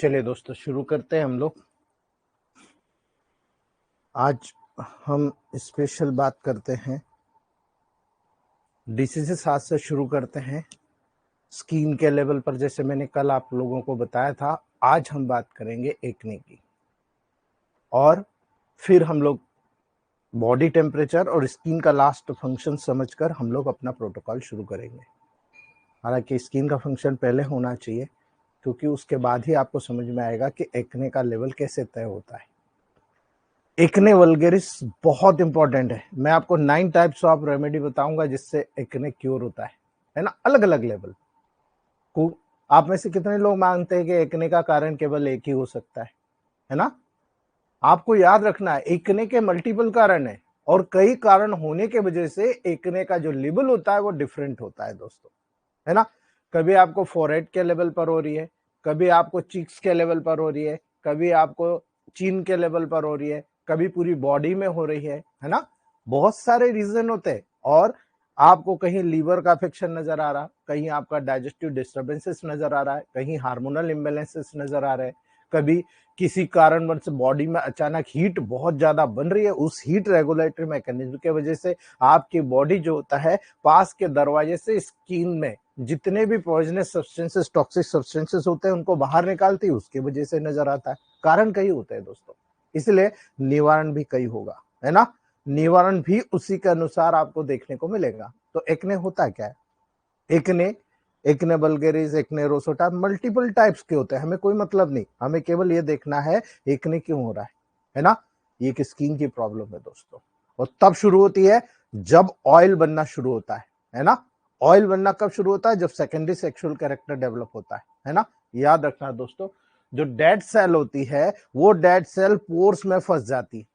चलिए दोस्तों शुरू करते हैं हम लोग। आज हम स्पेशल बात करते हैं डिसीजेस। आज से शुरू करते हैं स्किन के लेवल पर। जैसे मैंने कल आप लोगों को बताया था, आज हम बात करेंगे एक्ने की, और फिर हम लोग बॉडी टेम्परेचर और स्किन का लास्ट फंक्शन समझकर हम लोग अपना प्रोटोकॉल शुरू करेंगे। हालांकि स्किन का फंक्शन पहले होना चाहिए, क्योंकि उसके बाद ही आपको समझ में आएगा कि एक्ने का लेवल कैसे तय होता है। एक्ने वल्गेरिस बहुत इंपॉर्टेंट है। मैं आपको 9 टाइप्स ऑफ रेमेडी बताऊंगा जिससे एक्ने क्योर होता है ना, अलग अलग लेवल को। आप में से कितने लोग मानते हैं कि एक्ने का कारण केवल एक ही हो सकता है ना? आपको याद रखना है, एक्ने के मल्टीपल कारण है, और कई कारण होने के वजह से एक्ने का जो लेवल होता है वो डिफरेंट होता है दोस्तों, है ना। कभी आपको फोरहेड के लेवल पर हो रही है, कभी आपको चिक्स के लेवल पर हो रही है, कभी आपको चिन के लेवल पर हो रही है, कभी पूरी बॉडी में हो रही है ना। बहुत सारे रीजन होते हैं, और आपको कहीं लीवर का अफेक्शन नजर आ रहा, कहीं आपका डाइजेस्टिव डिस्टर्बेंसेस नजर आ रहा है, कहीं हार्मोनल इम्बेलेंसेस नजर आ रहे हैं, कभी किसी कारणवश बॉडी में अचानक हीट बहुत ज्यादा बन रही है। उस हीट रेगुलेटरी मैकेनिज्म के वजह से आपकी बॉडी जो होता है पास के दरवाजे से स्किन में जितने भी पॉइजनस सब्सटेंसेस, टॉक्सिक सब्सटेंसेस होते हैं उनको बाहर निकालती है, उसकी वजह से नजर आता है। कारण कई होते हैं दोस्तों, इसलिए निवारण भी कई होगा, है ना। निवारण भी उसी के अनुसार आपको देखने को मिलेगा। तो एक्ने होता क्या है? Acne, acne vulgaris, acne Rosetta multiple types के होते हैं। हमें कोई मतलब नहीं, हमें केवल ये देखना है एक्ने क्यों हो रहा है ना। ये एक स्किन की प्रॉब्लम है दोस्तों, और तब शुरू होती है जब ऑयल बनना शुरू होता है ना। ऑयल बनना कब शुरू होता है? जब सेकेंडरी सेक्सुअल कैरेक्टर डेवलप होता है ना। याद रखना दोस्तों, जो डेड सेल होती है वो डेड सेल पोर्स में फंस जाती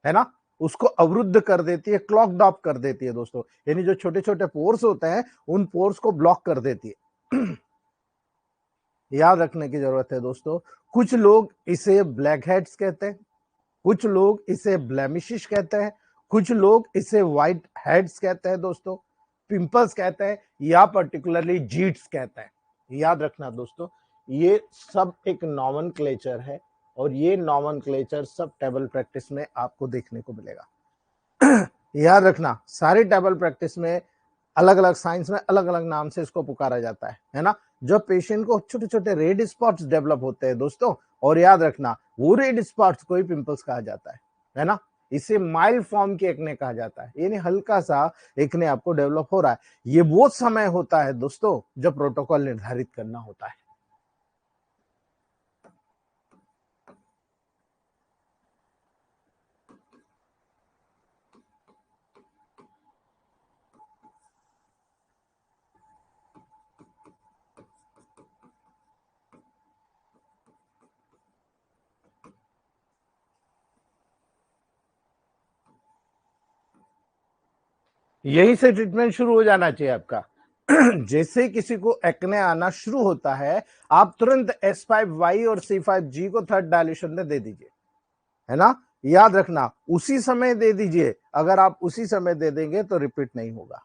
है ना, उसको अवरुद्ध कर देती है, क्लॉग्ड ऑफ कर देती है दोस्तों। यानी जो छोटे छोटे पोर्स होते हैं उन पोर्स को ब्लॉक कर देती है। याद रखने की जरूरत है दोस्तों। कुछ लोग इसे ब्लैक हेड्स कहते हैं, कुछ लोग इसे ब्लेमिशिश कहते हैं, कुछ लोग इसे व्हाइट हेड्स कहते हैं दोस्तों, पिंपल्स कहते हैं, या पर्टिकुलरली जीट्स कहते हैं। याद रखना दोस्तों, ये सब एक नॉमेनक्लेचर है, और ये नॉमेनक्लेचर सब टेबल प्रैक्टिस में आपको देखने को मिलेगा। याद रखना, सारी टेबल प्रैक्टिस में अलग अलग साइंस में अलग अलग नाम से इसको पुकारा जाता है ना। जब पेशेंट को छोटे छोटे रेड स्पॉट्स डेवलप होते हैं दोस्तों, और याद रखना वो रेड स्पॉट्स को ही पिंपल्स कहा जाता है ना। इसे माइल्ड फॉर्म की एक्ने कहा जाता है, यानी हल्का सा एक्ने आपको डेवलप हो रहा है। ये वो समय होता है दोस्तों जब प्रोटोकॉल निर्धारित करना होता है। यही से ट्रीटमेंट शुरू हो जाना चाहिए आपका। जैसे किसी को एक्ने आना शुरू होता है, आप तुरंत S5Y और C5G को थर्ड डायल्यूशन में दे दीजिए, है ना। याद रखना, उसी समय दे दीजिए। अगर आप उसी समय दे देंगे तो रिपीट नहीं होगा,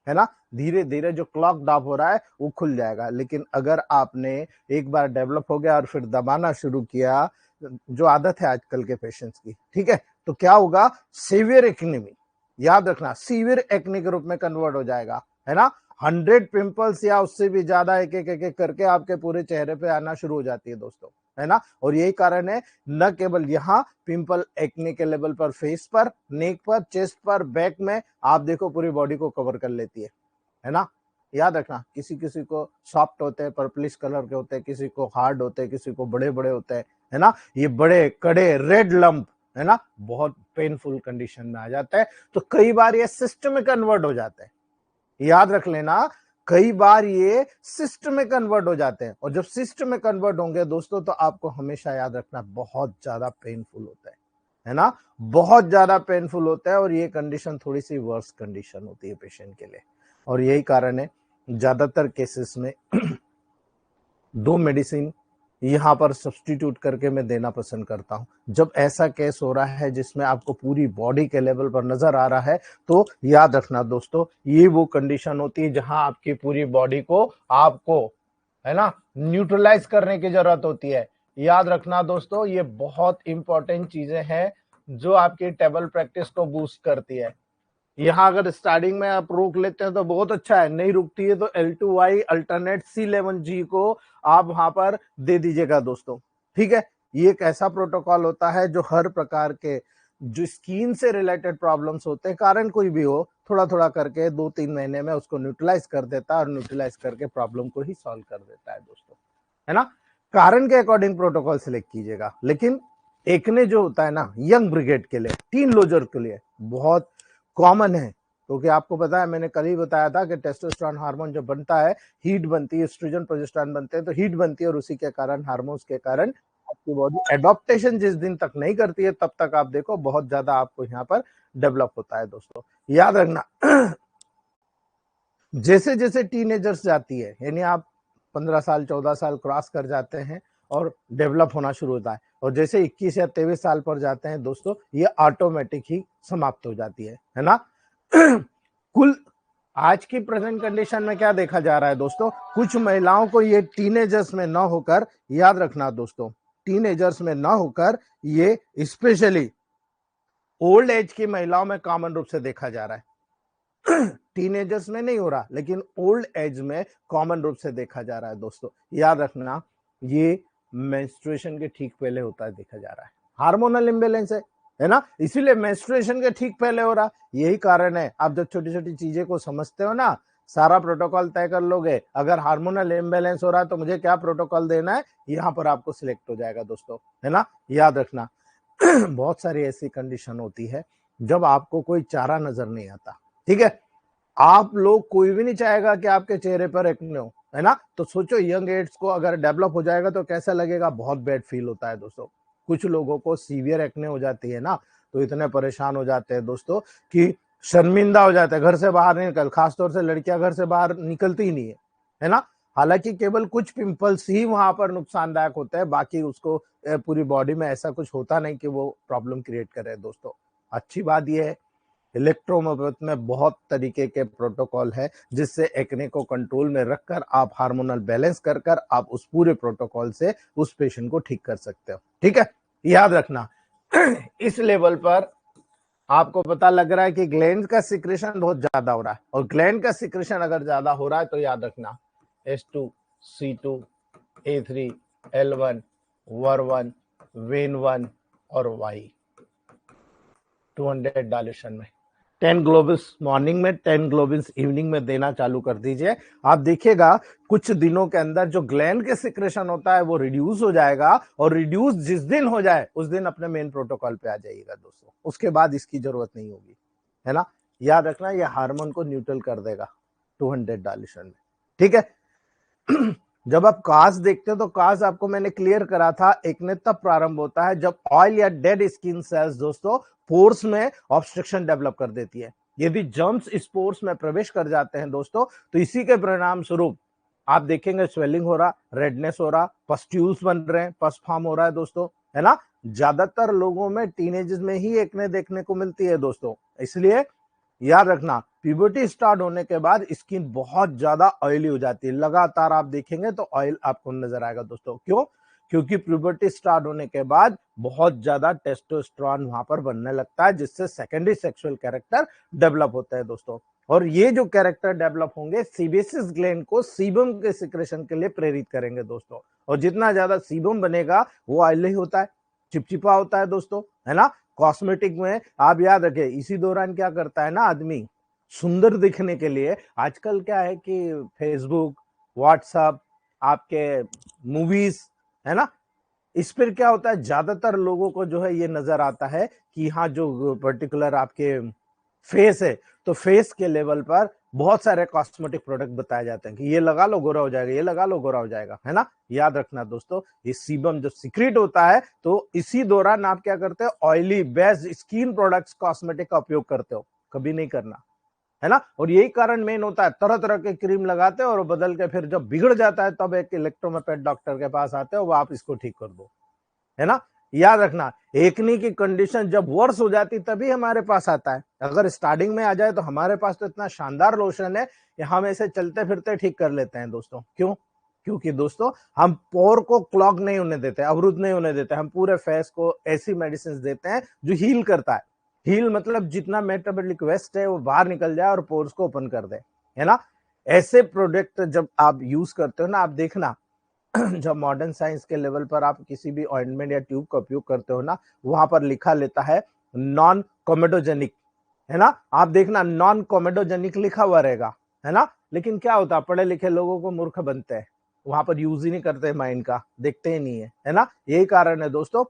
है ना। धीरे धीरे जो क्लॉक डाउन हो रहा है वो खुल जाएगा। लेकिन अगर आपने एक बार डेवलप हो गया और फिर दबाना शुरू किया, जो आदत है आजकल के पेशेंट्स की, ठीक है, तो क्या होगा? सीवियर एक्ने में, याद रखना, सीवियर एक्ने के रूप में कन्वर्ट हो जाएगा, है ना। 100 पिंपल्स या उससे भी ज्यादा एक एक एक करके आपके पूरे चेहरे पे आना शुरू हो जाती है दोस्तों, है ना। और यही कारण है, न केवल यहाँ पिंपल एक्ने के लेवल पर फेस पर, नेक पर, चेस्ट पर, बैक में, आप देखो पूरी बॉडी को कवर कर लेती है ना। याद रखना, किसी किसी को सॉफ्ट होते हैं, पर्पलिश कलर के होते हैं, किसी को हार्ड होते हैं, किसी को बड़े बड़े होते हैं, है ना। ये बड़े कड़े रेड लंप, है ना, बहुत पेनफुल कंडीशन में आ जाता है। तो कई बार ये सिस्ट में कन्वर्ट हो जाते हैं। याद रख लेना, कई बार ये सिस्ट में कन्वर्ट हो जाते हैं, और जब सिस्ट में कन्वर्ट होंगे दोस्तों तो आपको हमेशा याद रखना बहुत ज्यादा पेनफुल होता है ना, बहुत ज्यादा पेनफुल होता है। और ये कंडीशन थोड़ी सी वर्स कंडीशन होती है पेशेंट के लिए, और यही कारण है ज्यादातर केसेस में दो मेडिसिन यहाँ पर सब्स्टिट्यूट करके मैं देना पसंद करता हूं। जब ऐसा केस हो रहा है जिसमें आपको पूरी बॉडी के लेवल पर नजर आ रहा है, तो याद रखना दोस्तों, ये वो कंडीशन होती है जहां आपकी पूरी बॉडी को आपको, है ना, न्यूट्रलाइज करने की जरूरत होती है। याद रखना दोस्तों, ये बहुत इंपॉर्टेंट चीजें हैं जो आपकी टेबल प्रैक्टिस को बूस्ट करती है। यहाँ अगर स्टार्टिंग में आप रोक लेते हैं तो बहुत अच्छा है, नहीं रुकती है तो L2Y अल्टरनेट C11G को आप वहां पर दे दीजिएगा दोस्तों। ठीक है, ये एक ऐसा प्रोटोकॉल होता है जो हर प्रकार के जो स्किन से रिलेटेड प्रॉब्लम्स होते हैं, कारण कोई भी हो, थोड़ा थोड़ा करके 2-3 महीने में उसको न्यूट्रलाइज कर देता है और न्यूट्रलाइज करके प्रॉब्लम को ही सॉल्व कर देता है दोस्तों, है ना। कारण के अकॉर्डिंग प्रोटोकॉल सिलेक्ट कीजिएगा। लेकिन एक्ने जो होता है ना, यंग ब्रिगेड के लिए, टीन लोजर के लिए बहुत कॉमन है, क्योंकि आपको पता है, मैंने कल ही बताया था कि टेस्टोस्टेरोन हार्मोन जब बनता है, हीट बनती है, एस्ट्रोजन प्रोजेस्टेरोन बनते हैं, तो हीट बनती है और उसी के कारण, हार्मोन्स के कारण आपकी बॉडी एडॉप्टेशन जिस दिन तक नहीं करती है तब तक आप देखो बहुत ज्यादा आपको यहाँ पर डेवलप होता है दोस्तों। याद रखना जैसे जैसे टीनेजर्स जाती है, यानी आप 15 साल 14 साल क्रॉस कर जाते हैं और डेवलप होना शुरू होता है, और जैसे 21 या 23 साल पर जाते हैं दोस्तों, ये ऑटोमेटिक ही समाप्त हो जाती है ना। कुल आज की प्रेजेंट कंडीशन में क्या देखा जा रहा है दोस्तों, कुछ महिलाओं को ये टीनेजर्स में ना होकर, याद रखना दोस्तों, टीनेजर्स में ना होकर ये स्पेशली ओल्ड एज की महिलाओं में कॉमन रूप से देखा जा रहा है। टीनेजर्स में नहीं हो रहा, लेकिन ओल्ड एज में कॉमन रूप से देखा जा रहा है दोस्तों। याद रखना, ये मेंस्ट्रुएशन के ठीक पहले होता है, देखा जा रहा है, हार्मोनल इम्बैलेंस है ना, इसीलिए मेंस्ट्रुएशन के ठीक पहले हो रहा। यही कारण है, आप जब छोटी छोटी चीजें को समझते हो ना, सारा प्रोटोकॉल तय कर लोगे। अगर हार्मोनल इम्बैलेंस हो रहा है तो मुझे क्या प्रोटोकॉल देना है, यहाँ पर आपको सिलेक्ट हो जाएगा दोस्तों, है ना। याद रखना बहुत सारी ऐसी कंडीशन होती है जब आपको कोई चारा नजर नहीं आता। ठीक है, आप लोग कोई भी नहीं चाहेगा कि आपके चेहरे पर एक्ने हो, है ना। तो सोचो यंग एज को अगर डेवलप हो जाएगा तो कैसा लगेगा, बहुत बैड फील होता है दोस्तों। कुछ लोगों को सीवियर एक्ने हो जाती है ना, तो इतने परेशान हो जाते हैं दोस्तों कि शर्मिंदा हो जाते हैं, घर से बाहर नहीं निकल, खासतौर से लड़कियां घर से बाहर निकलती ही नहीं है ना। हालांकि केवल कुछ पिंपल्स ही वहां पर नुकसानदायक होते हैं, बाकी उसको पूरी बॉडी में ऐसा कुछ होता नहीं कि वो प्रॉब्लम क्रिएट करे दोस्तों। अच्छी बात यह है, इलेक्ट्रोमोपैथ में बहुत तरीके के प्रोटोकॉल है जिससे एक्ने को कंट्रोल में रखकर आप हार्मोनल बैलेंस कर कर आप उस पूरे प्रोटोकॉल से उस पेशेंट को ठीक कर सकते हो। ठीक है, याद रखना इस लेवल पर आपको पता लग रहा है कि ग्लैंड का सिक्रेशन बहुत ज्यादा हो रहा है, और ग्लैंड का सिक्रेशन अगर ज्यादा हो रहा है तो याद रखना H2, C2, A3, L1, WER1, WEIN1 और Y 200 डायल्यूशन में 10 ग्लोबल्स मॉर्निंग में, 10 ग्लोबल्स इवनिंग में देना चालू कर दीजिए। आप देखिएगा कुछ दिनों के अंदर जो ग्लैंड के सिक्रेशन होता है वो रिड्यूस हो जाएगा, और रिड्यूस जिस दिन हो जाए उस दिन अपने मेन प्रोटोकॉल पे आ जाइएगा दोस्तों, उसके बाद इसकी जरूरत नहीं होगी, है ना। याद रखना, ये हार्मोन को न्यूट्रल कर देगा 200 डायल्यूशन में। ठीक है, जब आप काज देखते हो तो काज आपको मैंने क्लियर करा था, एक्ने तब प्रारंभ होता है जब ऑयल या डेड स्किन सेल्स दोस्तों पोर्स में ऑब्स्ट्रक्शन डेवलप कर देती है। यदि जर्म्स इस पोर्स में प्रवेश कर जाते हैं दोस्तों, तो इसी के परिणाम स्वरूप आप देखेंगे स्वेलिंग हो रहा, रेडनेस हो रहा, पस्ट्यूल्स बन रहे हैं, पस फॉर्म हो रहा है दोस्तों, है ना। ज्यादातर लोगों में टीनेज में ही एक्ने देखने को मिलती है दोस्तों। इसलिए याद रखना, प्यूबर्टी स्टार्ट होने के बाद स्किन बहुत ज्यादा ऑयली हो जाती है, लगातार आप देखेंगे तो ऑयल आपको नजर आएगा दोस्तों। क्यों? क्योंकि प्यूबर्टी स्टार्ट होने के बाद बहुत ज्यादा टेस्टोस्टेरोन वहां पर बनने लगता है, जिससे सेकेंडरी सेक्सुअल कैरेक्टर डेवलप होता है दोस्तों। और ये जो कैरेक्टर डेवलप होंगे सीबेसिस ग्लैंड को सीबम के सिक्रेशन के लिए प्रेरित करेंगे दोस्तों। और जितना ज्यादा सीबम बनेगा वो ऑयली होता है, चिपचिपा होता है दोस्तों, है ना। कॉस्मेटिक में आप याद रखें, इसी दौरान क्या करता है ना आदमी, सुंदर दिखने के लिए आजकल क्या है कि फेसबुक, व्हाट्सएप, आपके मूवीज, है ना, इस पर क्या होता है, ज्यादातर लोगों को जो है ये नजर आता है कि हाँ जो पर्टिकुलर आपके फेस है, तो फेस के लेवल पर बहुत सारे कॉस्मेटिक प्रोडक्ट बताए जाते हैं कि ये लगा लो गोरा हो जाएगा, ये लगा लो गोरा हो जाएगा, है ना। याद रखना दोस्तों, ये सीबम जब सीक्रेट होता है तो इसी दौरान आप क्या करते हो, oily based skin products cosmetic का उपयोग करते हो, कभी नहीं करना, है ना। और यही कारण मेन होता है, तरह तरह के क्रीम लगाते हो और बदल के फिर जब बिगड़ जाता है तब एक इलेक्ट्रोमेपैथ डॉक्टर के पास आते हो, वो आप इसको ठीक कर दो, है ना। याद रखना, एक्ने की कंडीशन जब वर्स हो जाती तभी हमारे पास आता है, अगर स्टार्टिंग में आ जाए तो हमारे पास तो इतना शानदार लोशन है कि हम ऐसे चलते फिरते ठीक कर लेते हैं दोस्तों। क्यों? क्योंकि दोस्तों हम पोर को क्लॉग नहीं होने देते, अवरुद्ध नहीं होने देते, हम पूरे फेस को ऐसी मेडिसिन देते हैं जो हील करता है। हील मतलब जितना मेटाबॉलिक वेस्ट है वो बाहर निकल जाए और पोर्स को ओपन कर दे, है ना। ऐसे प्रोडक्ट जब आप यूज करते हो ना, आप देखना जब मॉडर्न साइंस के लेवल पर आप किसी भी ऑइंटमेंट या ट्यूब का उपयोग करते हो ना, वहां पर लिखा लेता है नॉन कोमेडोजेनिक, है ना। आप देखना नॉन कोमेडोजेनिक लिखा हुआ रहेगा, है ना। लेकिन क्या होता है, पढ़े लिखे लोगों को मूर्ख बनते हैं, वहां पर यूज ही नहीं करते माइंड का, देखते ही नहीं है ना। यही कारण है दोस्तों,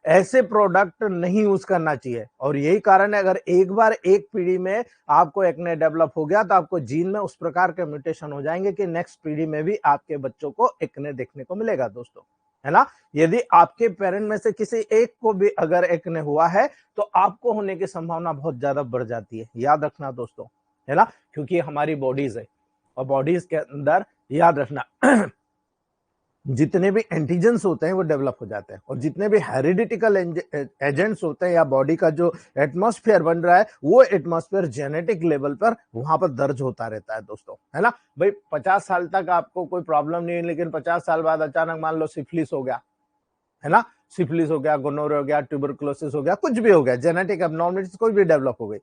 ऐसे प्रोडक्ट नहीं यूज करना चाहिए। और यही कारण है, अगर एक बार एक पीढ़ी में आपको एक्ने डेवलप हो गया तो आपको जीन में उस प्रकार के म्यूटेशन हो जाएंगे कि नेक्स्ट पीढ़ी में भी आपके बच्चों को एक्ने देखने को मिलेगा दोस्तों, है ना। यदि आपके पेरेंट में से किसी एक को भी अगर एक्ने हुआ है तो आपको होने की संभावना बहुत ज्यादा बढ़ जाती है, याद रखना दोस्तों, है ना। क्योंकि हमारी बॉडीज है और बॉडीज के अंदर याद रखना जितने भी एंटीजेंस होते हैं वो डेवलप हो जाते हैं, और जितने भी हेरिडिटिकल एजेंट्स होते हैं या बॉडी का जो एटमॉस्फेयर बन रहा है वो एटमॉस्फेयर जेनेटिक लेवल पर वहां पर दर्ज होता रहता है दोस्तों, है ना। भाई 50 साल तक आपको कोई प्रॉब्लम नहीं है, लेकिन 50 साल बाद अचानक मान लो सिफिलिस हो गया, है ना। सिफिलिस हो गया, गोनोरिया हो गया, ट्यूबरकुलोसिस हो गया, कुछ भी हो गया, जेनेटिक एब्नॉर्मलिटीज कोई भी डेवलप हो गई,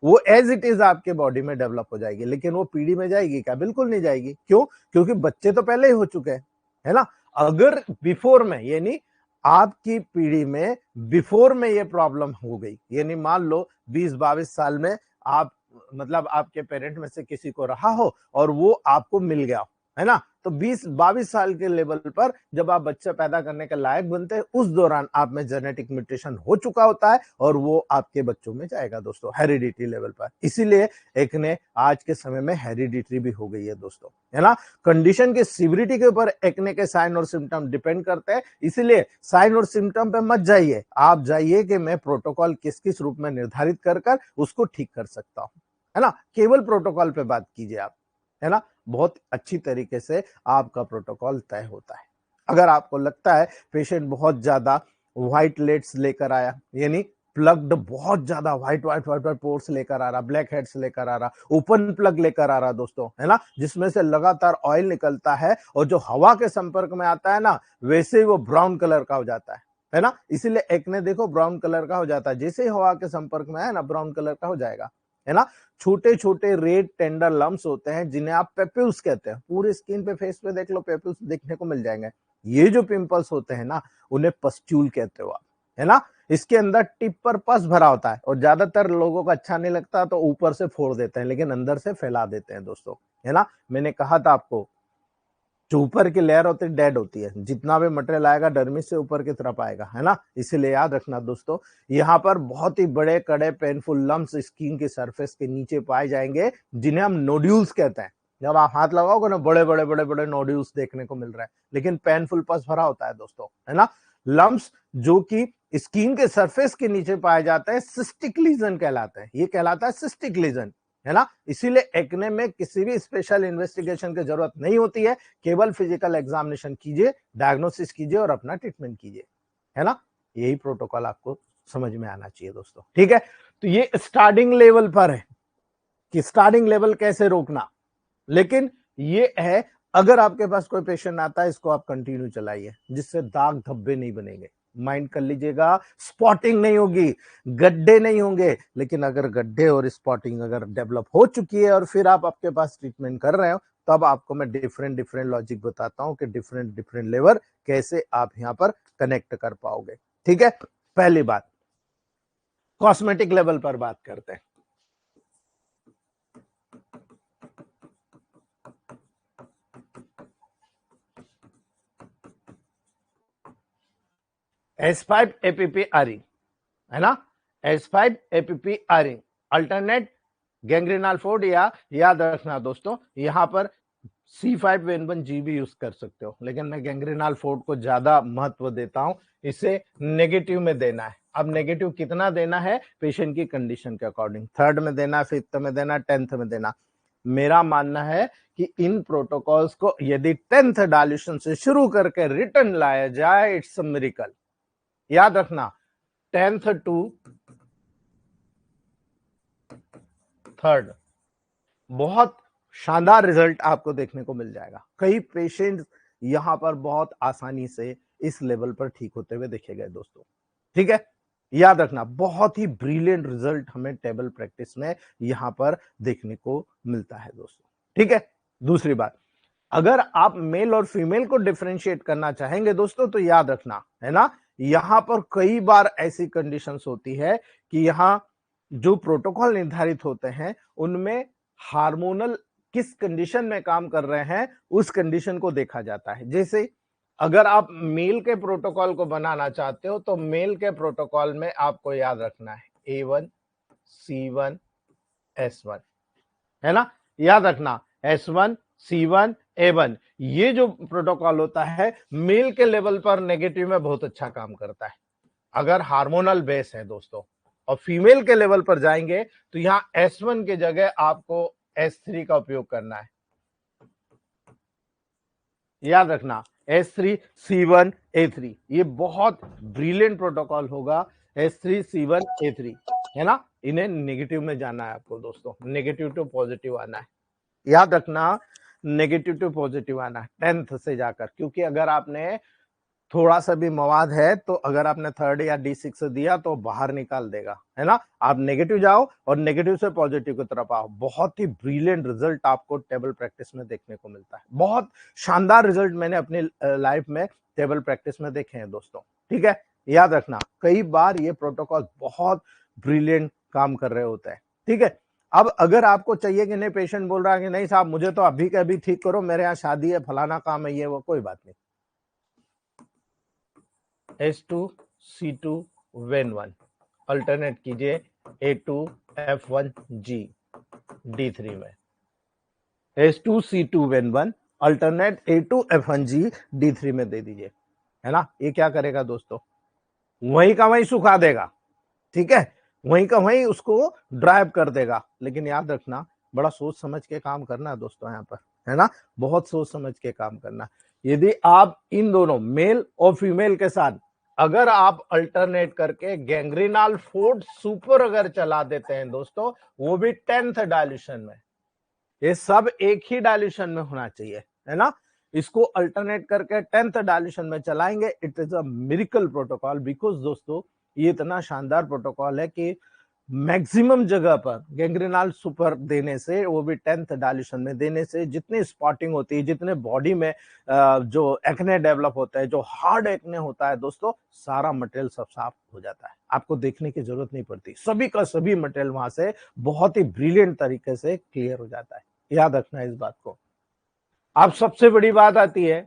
वो एज इट इज आपके बॉडी में डेवलप हो जाएगी। लेकिन वो पीढ़ी में जाएगी क्या? बिल्कुल नहीं जाएगी। क्यों? क्योंकि बच्चे तो पहले ही हो चुके हैं, है ना। अगर बिफोर में, यानी आपकी पीढ़ी में बिफोर में ये प्रॉब्लम हो गई, यानी मान लो 20-22 साल में आप, मतलब आपके पेरेंट में से किसी को रहा हो और वो आपको मिल गया, है ना, तो 20-22 साल के लेवल पर जब आप बच्चा पैदा करने के लायक बनते हैं, उस दौरान आप में जेनेटिक म्यूटेशन हो चुका होता है और वो आपके बच्चों में जाएगा दोस्तों, हेरिडिटी लेवल पर। इसीलिए एक्ने आज के समय में हेरिडिटरी भी हो गई है दोस्तों, है ना। कंडीशन की सीवियरिटी के ऊपर एक्ने के साइन और सिम्टम डिपेंड करते हैं। इसीलिए साइन और सिम्टम पे मत जाइए, आप जाइए कि मैं प्रोटोकॉल किस किस रूप में निर्धारित कर उसको ठीक कर सकता हूं, है ना। केवल प्रोटोकॉल पे बात कीजिए आप, है ना। बहुत अच्छी तरीके से आपका प्रोटोकॉल तय होता है। अगर आपको लगता है पेशेंट बहुत ज्यादा व्हाइट लेट्स लेकर आया, यानी प्लग्ड बहुत ज्यादा white white white white pores लेकर आ रहा, ब्लैक हेड्स लेकर आ रहा, ओपन प्लग लेकर आ रहा दोस्तों, है ना, जिसमें से लगातार ऑयल निकलता है और जो हवा के संपर्क में आता है ना, वैसे ही वो ब्राउन कलर का हो जाता है ना। इसीलिए एक्ने देखो ब्राउन कलर का हो जाता है, जैसे ही हवा के संपर्क में आए ना ब्राउन कलर का हो जाएगा, है ना। छोटे छोटे रेड टेंडर लम्स होते हैं जिन्हें आप पेप्यूल्स कहते हैं, पूरी स्किन पे, फेस पे देख लो, पेप्यूल्स देखने को मिल जाएंगे। ये जो पिंपल्स होते हैं ना, उन्हें पस्ट्यूल कहते हो आप, है ना। इसके अंदर टिप पर पस भरा होता है और ज्यादातर लोगों को अच्छा नहीं लगता तो ऊपर से फोड़ देते हैं, लेकिन अंदर से फैला देते हैं दोस्तों, है ना। मैंने कहा था आपको, जो ऊपर की लेयर होती है डेड होती है, जितना भी मटेरियल आएगा डर्मिस से ऊपर की तरफ आएगा, है ना। इसीलिए याद रखना दोस्तों, यहाँ पर बहुत ही बड़े कड़े पेनफुल लम्स स्किन के सरफेस के नीचे पाए जाएंगे, जिन्हें हम नोड्यूल्स कहते हैं। जब आप हाथ लगाओगे ना, बड़े बड़े बड़े बड़े नोड्यूल्स देखने को मिल रहा है, लेकिन पेनफुल पस भरा होता है दोस्तों, है ना। लम्स जो कि स्किन के सरफेस के नीचे पाए जाते हैं, सिस्टिक लीजन कहलाते हैं, ये कहलाता है सिस्टिक लीजन, है ना। इसीलिए एक्ने में किसी भी स्पेशल इन्वेस्टिगेशन की जरूरत नहीं होती है, केवल फिजिकल एग्जामिनेशन कीजिए, डायग्नोसिस कीजिए और अपना ट्रीटमेंट कीजिए, है ना। यही प्रोटोकॉल आपको समझ में आना चाहिए दोस्तों, ठीक है। तो ये स्टार्टिंग लेवल पर है कि स्टार्टिंग लेवल कैसे रोकना, लेकिन ये है, अगर आपके पास कोई पेशेंट आता है, इसको आप कंटिन्यू चलाइए, जिससे दाग धब्बे नहीं बनेंगे, माइंड कर लीजिएगा, स्पॉटिंग नहीं होगी, गड्ढे नहीं होंगे। लेकिन अगर गड्ढे और स्पॉटिंग अगर डेवलप हो चुकी है और फिर आप आपके पास ट्रीटमेंट कर रहे हो, तब आपको मैं डिफरेंट डिफरेंट लॉजिक बताता हूं कि डिफरेंट डिफरेंट लेवल कैसे आप यहां पर कनेक्ट कर पाओगे, ठीक है। पहली बात, कॉस्मेटिक लेवल पर बात करते हैं। S5 APP ARI, है ना, S5 APP ARI अल्टरनेट गैंग्रीनल फोर्ड, या याद रखना दोस्तों, यहां पर C5N1G भी यूज कर सकते हो, लेकिन मैं गैंग्रीनल फोर्ड को ज्यादा महत्व देता हूं। इसे नेगेटिव में देना है। अब नेगेटिव कितना देना है, पेशेंट की कंडीशन के अकॉर्डिंग, 3rd में देना, 5th में देना, 10th में देना। मेरा मानना है कि इन प्रोटोकॉल्स को यदि 10th डायल्यूशन से शुरू करके रिटर्न लाया जाए, इट्स अ मिरेकल। याद रखना, 10th टू 3rd बहुत शानदार रिजल्ट आपको देखने को मिल जाएगा। कई पेशेंट यहाँ पर बहुत आसानी से इस लेवल पर ठीक होते हुए देखे गए दोस्तों। ठीक है, याद रखना बहुत ही ब्रिलियंट रिजल्ट हमें टेबल प्रैक्टिस में यहाँ पर देखने को मिलता है दोस्तों। ठीक है, दूसरी बात, अगर आप मेल और फीमेल को डिफरेंशिएट करना चाहेंगे दोस्तों तो याद रखना है ना, यहां पर कई बार ऐसी कंडीशंस होती है कि यहां जो प्रोटोकॉल निर्धारित होते हैं उनमें हार्मोनल किस कंडीशन में काम कर रहे हैं उस कंडीशन को देखा जाता है। जैसे अगर आप मेल के प्रोटोकॉल को बनाना चाहते हो तो मेल के प्रोटोकॉल में आपको याद रखना है A1 C1 S1, है ना, याद रखना S1 C1 A1, ये जो प्रोटोकॉल होता है मेल के लेवल पर नेगेटिव में बहुत अच्छा काम करता है अगर हार्मोनल बेस है दोस्तों, और फीमेल के लेवल पर जाएंगे तो यहां S1 की जगह आपको S3 का उपयोग करना है। याद रखना S3 C1 A3, ये बहुत ब्रिलियंट प्रोटोकॉल होगा। S3 C1 A3, है ना, इन्हें नेगेटिव में जाना है आपको दोस्तों, नेगेटिव टू पॉजिटिव आना है। याद रखना नेगेटिव टू पॉजिटिव आना है 10th से जाकर, क्योंकि अगर आपने थोड़ा सा भी मवाद है तो अगर आपने 3rd या D6 दिया तो बाहर निकाल देगा, है ना। आप नेगेटिव जाओ और नेगेटिव से पॉजिटिव की तरफ आओ, बहुत ही ब्रिलियंट रिजल्ट आपको टेबल प्रैक्टिस में देखने को मिलता है। बहुत शानदार रिजल्ट मैंने अपनी लाइफ में टेबल प्रैक्टिस में देखे हैं दोस्तों। ठीक है, याद रखना कई बार ये प्रोटोकॉल बहुत ब्रिलियंट काम कर रहे होते हैं। ठीक है, अब अगर आपको चाहिए कि नहीं, पेशेंट बोल रहा है कि नहीं साहब मुझे तो अभी के अभी ठीक करो, मेरे यहाँ शादी है, फलाना काम है, ये वो, कोई बात नहीं, S2 C2 Ven1 अल्टरनेट कीजिए A2 F1 G D3 में, S2 C2 Ven1 alternate A2 F1 G D3 में दे दीजिए, है ना। ये क्या करेगा दोस्तों, वहीं का वहीं सुखा देगा। ठीक है, वहीं का वहीं उसको ड्राइव कर देगा। लेकिन याद रखना बड़ा सोच समझ के काम करना है दोस्तों, यहाँ पर, है ना, बहुत सोच समझ के काम करना। यदि आप इन दोनों मेल और फीमेल के साथ अगर आप अल्टरनेट करके गैंग्रीनाल फोर्ट सुपर अगर चला देते हैं दोस्तों, वो भी 10th डायल्यूशन में, ये सब एक ही डायल्यूशन में होना चाहिए, है ना, इसको अल्टरनेट करके 10th डायल्यूशन में चलाएंगे, it is a miracle protocol. Because दोस्तों ये इतना शानदार प्रोटोकॉल है कि मैक्सिमम जगह पर गैंग्रीनाल सुपर देने से, वो भी 10th डायल्यूशन में देने से, जितनी स्पॉटिंग होती है, जितने बॉडी में जो एक्ने डेवलप होता है, जो हार्ड एक्ने होता है दोस्तों, सारा मटेरियल सब साफ हो जाता है, आपको देखने की जरूरत नहीं पड़ती, सभी का सभी मटेरियल वहां से बहुत ही ब्रिलियंट तरीके से क्लियर हो जाता है। याद रखना इस बात को। अब सबसे बड़ी बात आती है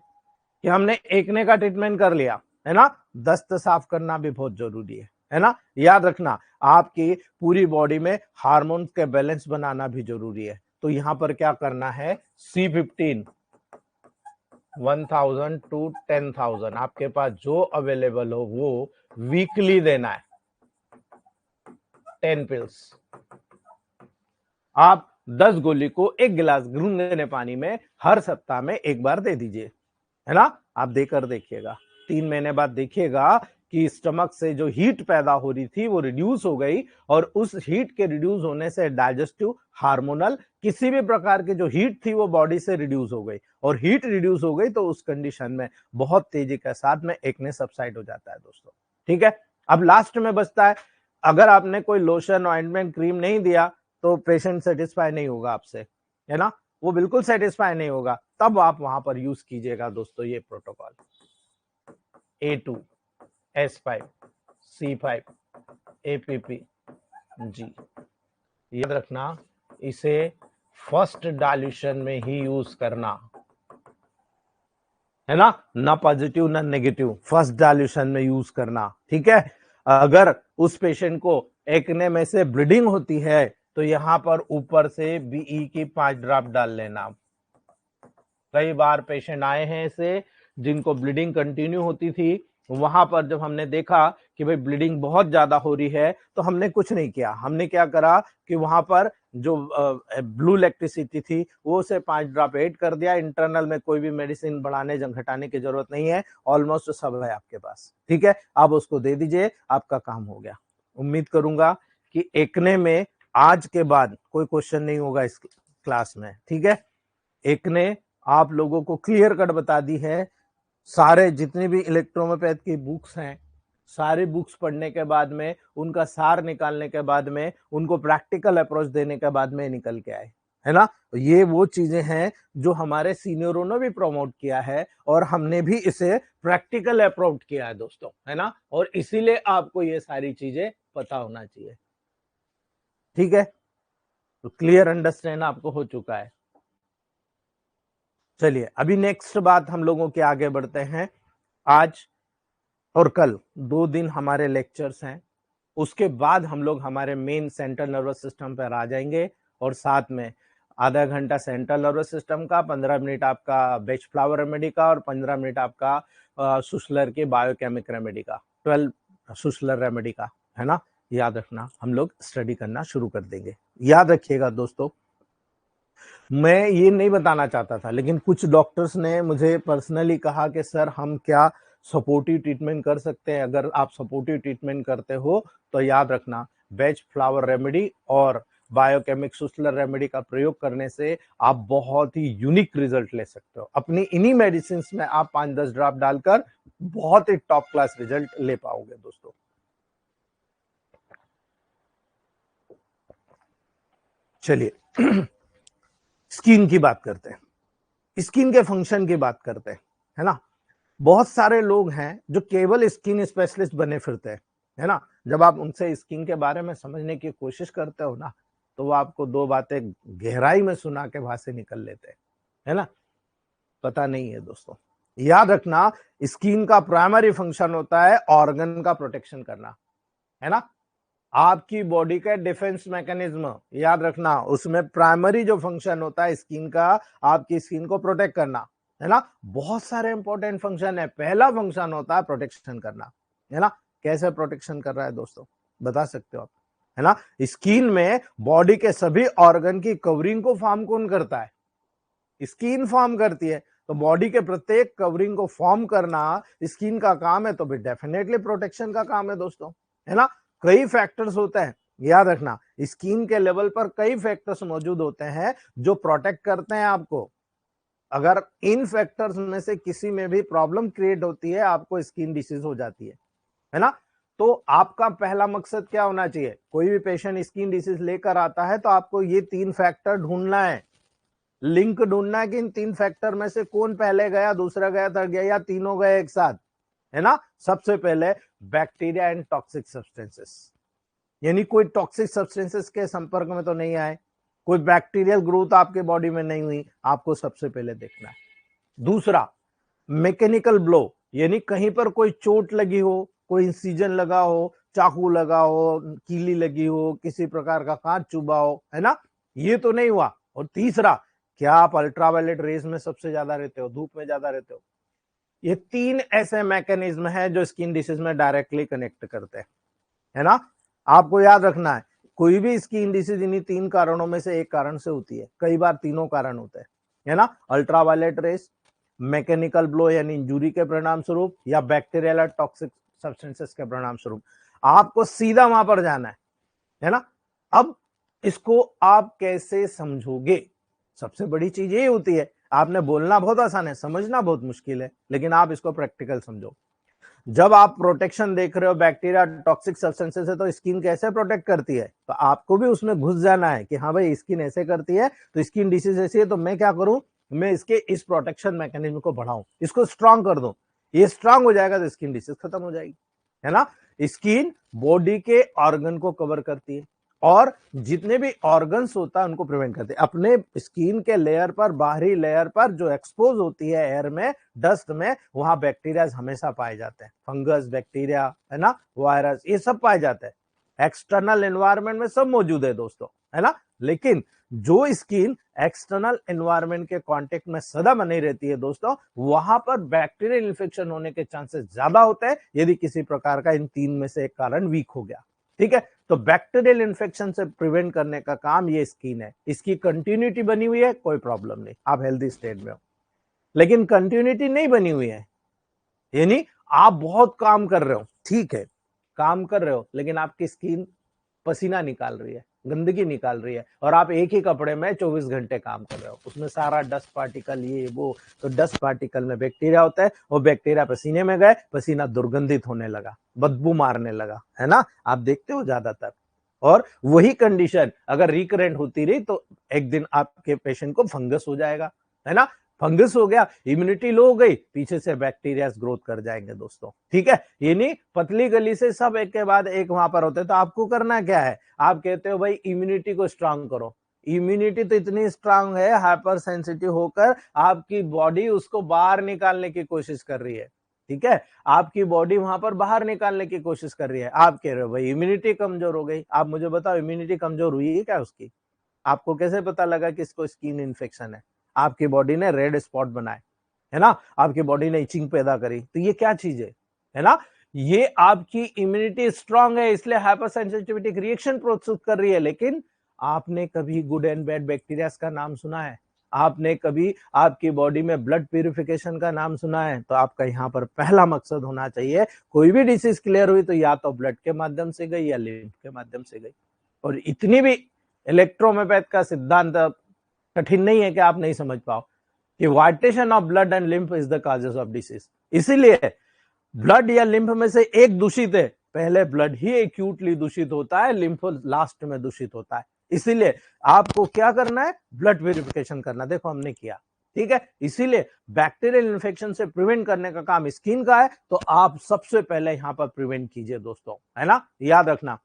कि हमने एक्ने का ट्रीटमेंट कर लिया, है ना, दस्त साफ करना भी बहुत जरूरी है ना। याद रखना आपकी पूरी बॉडी में हार्मोन के बैलेंस बनाना भी जरूरी है। तो यहां पर क्या करना है, C15 1000 to 10,000 आपके पास जो अवेलेबल हो वो वीकली देना है, 10 पिल्स। आप 10 गोली को 1 गिलास गुनगुने पानी में हर सप्ताह में एक बार दे दीजिए, है ना। आप देकर देखिएगा, 3 महीने बाद देखिएगा कि स्टमक से जो हीट पैदा हो रही थी वो रिड्यूस हो गई, और उस हीट के रिड्यूस होने से डाइजेस्टिव, हार्मोनल, किसी भी प्रकार की जो हीट थी वो बॉडी से रिड्यूस हो गई, और हीट रिड्यूस हो गई तो उस कंडीशन में बहुत तेजी के साथ में एक्ने सबसाइड हो जाता है दोस्तों। ठीक है, अब लास्ट में बचता है, अगर आपने कोई लोशन, ऑइंटमेंट, क्रीम नहीं दिया तो पेशेंट सेटिस्फाई नहीं होगा आपसे, है ना, वो बिल्कुल सेटिस्फाई नहीं होगा, तब आप वहां पर यूज कीजिएगा दोस्तों ये protocol A2 S5 C5 APP G। याद रखना इसे फर्स्ट डाइल्यूशन में ही यूज करना, है ना पॉजिटिव ना नेगेटिव, फर्स्ट डाइल्यूशन में यूज करना। ठीक है, अगर उस पेशेंट को एक्ने में से ब्लीडिंग होती है तो यहां पर ऊपर से BE की 5 ड्रॉप डाल लेना। कई बार पेशेंट आए हैं ऐसे जिनको ब्लीडिंग कंटिन्यू होती थी, वहां पर जब हमने देखा कि भाई ब्लीडिंग बहुत ज्यादा हो रही है तो हमने कुछ नहीं किया, हमने क्या करा कि वहां पर जो ब्लू इलेक्ट्रिसिटी थी वो से 5 ड्रॉप ऐड कर दिया। इंटरनल में कोई भी मेडिसिन बढ़ाने घटाने की जरूरत नहीं है, ऑलमोस्ट सब है आपके पास। ठीक है, आप उसको दे दीजिए, आपका काम हो गया। उम्मीद करूंगा कि एक्ने में आज के बाद कोई क्वेश्चन नहीं होगा इस क्लास में। ठीक है, एक्ने आप लोगों को क्लियर कट बता दी है। सारे जितने भी इलेक्ट्रोमोपैथ की बुक्स हैं, सारी बुक्स पढ़ने के बाद में, उनका सार निकालने के बाद में, उनको प्रैक्टिकल अप्रोच देने के बाद में निकल के आए, है ना। ये वो चीजें हैं जो हमारे सीनियरों ने भी प्रमोट किया है और हमने भी इसे प्रैक्टिकल अप्रोच किया है दोस्तों, है ना। और इसीलिए आपको ये सारी चीजें पता होना चाहिए, ठीक है। तो क्लियर अंडरस्टैंड आपको हो चुका है। चलिए अभी नेक्स्ट बात हम लोगों के आगे बढ़ते हैं। आज और कल 2 दिन हमारे लेक्चर्स हैं, उसके बाद हम लोग हमारे मेन सेंट्रल नर्वस सिस्टम पर आ जाएंगे और साथ में आधा घंटा सेंट्रल नर्वस सिस्टम का, 15 मिनट आपका बेच फ्लावर रेमेडी का और 15 मिनट आपका सुशलर के बायोकेमिक रेमेडी का, 12 सुशलर रेमेडी का, है ना। याद रखना, हम लोग स्टडी करना शुरू कर देंगे। याद रखिएगा दोस्तों, मैं ये नहीं बताना चाहता था, लेकिन कुछ डॉक्टर्स ने मुझे पर्सनली कहा कि सर हम क्या सपोर्टिव ट्रीटमेंट कर सकते हैं। अगर आप सपोर्टिव ट्रीटमेंट करते हो तो याद रखना, बेच फ्लावर रेमेडी और बायोकेमिक सुस्लर रेमेडी का प्रयोग करने से आप बहुत ही यूनिक रिजल्ट ले सकते हो। अपनी इन्हीं मेडिसिन में आप 5-10 ड्रॉप डालकर बहुत ही टॉप क्लास रिजल्ट ले पाओगे दोस्तों। चलिए स्किन की बात करते हैं, स्किन के फंक्शन की बात करते हैं, है ना। बहुत सारे लोग हैं जो केवल स्किन स्पेशलिस्ट बने फिरते हैं, है ना। जब आप उनसे स्किन के बारे में समझने की कोशिश करते हो ना, तो वो आपको 2 बातें गहराई में सुना के वहां से निकल लेते हैं, है ना। पता नहीं है दोस्तों। याद रखना, स्किन का प्राइमरी फंक्शन होता है ऑर्गन का प्रोटेक्शन करना, है ना। आपकी बॉडी का डिफेंस मैकेनिज्म, याद रखना, उसमें प्राइमरी जो फंक्शन होता है स्किन का, आपकी स्किन को प्रोटेक्ट करना, है ना। बहुत सारे इंपॉर्टेंट फंक्शन है, पहला फंक्शन होता है प्रोटेक्शन करना, है ना। कैसे प्रोटेक्शन कर रहा है दोस्तों, बता सकते हो आप, है ना। स्किन में बॉडी के सभी ऑर्गन की कवरिंग को फॉर्म कौन करता है, स्किन फॉर्म करती है। तो बॉडी के प्रत्येक कवरिंग को फॉर्म करना स्किन का काम है, तो भी डेफिनेटली प्रोटेक्शन का काम है दोस्तों, है ना। कई फैक्टर्स होते हैं, याद रखना, स्किन के लेवल पर कई फैक्टर्स मौजूद होते हैं जो प्रोटेक्ट करते हैं आपको। अगर इन फैक्टर्स में से किसी में भी प्रॉब्लम क्रिएट होती है, आपको स्किन डिसीज हो जाती है ना। तो आपका पहला मकसद क्या होना चाहिए, कोई भी पेशेंट स्किन डिसीज लेकर आता है तो आपको ये 3 फैक्टर ढूंढना है, लिंक ढूंढना है कि इन 3 फैक्टर में से कौन पहले गया, दूसरा गया, थर्ड गया, या तीनों गए एक साथ, है ना। सबसे पहले बैक्टीरिया एंड टॉक्सिक सब्सटेंसेस, यानी कोई टॉक्सिक सब्सटेंसेस के संपर्क में तो नहीं आए, कोई बैक्टीरियल ग्रोथ आपके बॉडी में नहीं हुई, आपको सबसे पहले देखना है। दूसरा, मैकेनिकल ब्लो, यानी कहीं पर कोई चोट लगी हो, कोई इंसिजन लगा हो, चाकू लगा हो, कीली लगी हो, किसी प्रकार का कांच चुभा हो, है ना, ये तो नहीं हुआ। और तीसरा, क्या आप अल्ट्रावायलेट रेज में सबसे ज्यादा रहते हो, धूप में ज्यादा रहते हो। ये 3 ऐसे मैकेनिज्म है जो स्किन डिसीज में डायरेक्टली कनेक्ट करते हैं, है ना। आपको याद रखना है, कोई भी स्किन डिसीज इन्हीं 3 कारणों में से एक कारण से होती है, कई बार तीनों कारण होते हैं, है ना। अल्ट्रावायलेट रेस, मैकेनिकल ब्लो यानी इंजुरी के परिणाम स्वरूप, या बैक्टीरियल टॉक्सिक सब्सटेंसेस के परिणाम स्वरूप। आपको सीधा वहां पर जाना है ना। अब इसको आप कैसे समझोगे, सबसे बड़ी चीज ये होती है, आपने बोलना बहुत आसान है, समझना बहुत मुश्किल है, लेकिन आप इसको प्रैक्टिकल समझो। जब आप प्रोटेक्शन देख रहे हो बैक्टीरिया टॉक्सिक सब्सटेंसेस से, तो स्किन कैसे प्रोटेक्ट करती है, तो आपको भी उसमें घुस जाना है कि हाँ भाई स्किन ऐसे करती है, तो स्किन डिसीज ऐसी है, तो मैं क्या करूं, मैं इसके इस प्रोटेक्शन मैकेनिज्म को बढ़ाऊं, इसको स्ट्रांग कर दूं। ये स्ट्रांग हो जाएगा तो स्किन डिसीज खत्म हो जाएगी, है ना। स्किन बॉडी के ऑर्गन को कवर करती है और जितने भी ऑर्गन्स होता है उनको प्रिवेंट करते हैं। अपने स्किन के लेयर पर, बाहरी लेयर पर जो एक्सपोज होती है एयर में, डस्ट में, वहां बैक्टीरिया हमेशा पाए जाते हैं, फंगस, बैक्टीरिया, है ना, वायरस, ये सब पाए जाते हैं। एक्सटर्नल एनवायरनमेंट में सब मौजूद है दोस्तों, है ना। लेकिन जो स्किन एक्सटर्नल एनवायरनमेंट के कांटेक्ट में सदा बनी रहती है दोस्तों, वहां पर बैक्टीरियल इन्फेक्शन होने के चांसेस ज्यादा होते हैं, यदि किसी प्रकार का इन 3 में से एक कारण वीक हो गया, ठीक है। तो बैक्टीरियल इन्फेक्शन से प्रिवेंट करने का काम ये स्किन है। इसकी कंटिन्यूटी बनी हुई है, कोई प्रॉब्लम नहीं, आप हेल्दी स्टेट में हो। लेकिन कंटिन्यूटी नहीं बनी हुई है, यानी आप बहुत काम कर रहे हो, ठीक है, काम कर रहे हो, लेकिन आपकी स्किन पसीना निकाल रही है, गंदगी निकाल रही है, और आप एक ही कपड़े में 24 घंटे काम कर रहे हो, उसमें सारा डस्ट पार्टिकल ये वो, तो डस्ट पार्टिकल में बैक्टीरिया होता है, वो बैक्टीरिया पसीने में गए, पसीना दुर्गंधित होने लगा, बदबू मारने लगा, है ना, आप देखते हो ज्यादातर। और वही कंडीशन अगर रिकरेंट होती रही तो एक दिन आपके पेशेंट को फंगस हो जाएगा, है ना, फंगस हो गया, इम्यूनिटी लो हो गई, पीछे से बैक्टीरिया ग्रोथ कर जाएंगे दोस्तों, ठीक है। ये नहीं पतली गली से सब एक के बाद एक वहां पर होते, तो आपको करना क्या है, आप कहते हो भाई इम्यूनिटी को स्ट्रांग करो, इम्यूनिटी तो इतनी स्ट्रांग है, हाइपर सेंसिटिव होकर आपकी बॉडी उसको बाहर निकालने की कोशिश कर रही है, ठीक है, आपकी बॉडी वहां पर बाहर निकालने की कोशिश कर रही है, आप कह रहे हो भाई इम्यूनिटी कमजोर हो गई। आप मुझे बताओ इम्यूनिटी कमजोर हुई है क्या उसकी? आपको कैसे पता लगा कि इसको स्किन इन्फेक्शन है? आपकी बॉडी ने रेड स्पॉट बनाए, है ना, आपकी बॉडी ने इचिंग पैदा करी, तो ये क्या चीज है ना, ये आपकी इम्यूनिटी स्ट्रांग है इसलिए हाइपर सेंसिटिविटी रिएक्शन प्रस्तुत कर रही है। लेकिन आपने कभी गुड एंड बैड बैक्टीरिया का नाम सुना है? आपने कभी आपकी बॉडी में ब्लड प्यूरिफिकेशन का नाम सुना है? तो आपका यहाँ पर पहला मकसद होना चाहिए, कोई भी डिसीज क्लियर हुई तो या तो ब्लड के माध्यम से गई या लिम्फ के माध्यम से गई। और इतनी भी इलेक्ट्रोहोम्योपैथ का सिद्धांत कठिन नहीं है कि आप नहीं समझ पाओ कि vitiation of blood and lymph is the causes of disease. इसीलिए ब्लड या लिम्फ में से एक दूषित है, पहले ब्लड ही एक्यूटली दूषित होता है, लिम्फ लास्ट में दूषित होता है। इसीलिए आपको क्या करना है, ब्लड प्यूरिफिकेशन करना, देखो हमने किया, ठीक है। इसीलिए बैक्टीरियल इन्फेक्शन से प्रिवेंट करने का काम स्किन का है, तो आप सबसे पहले यहां पर प्रिवेंट कीजिए दोस्तों, है ना, याद रखना।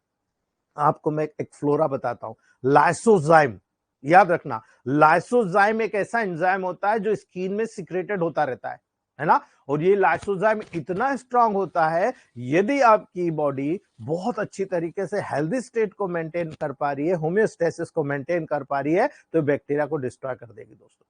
आपको मैं एक फ्लोरा बताता हूं, लाइसोजाइम, याद रखना, लाइसोजाइम एक ऐसा एंजाइम होता है जो स्किन में सिक्रेटेड होता रहता है ना, और ये लाइसोजाइम इतना स्ट्रांग होता है, यदि आपकी बॉडी बहुत अच्छी तरीके से हेल्दी स्टेट को मेंटेन कर पा रही है, होम्योस्टेसिस को मेंटेन कर पा रही है, तो बैक्टीरिया को डिस्ट्रॉय कर देगी दोस्तों,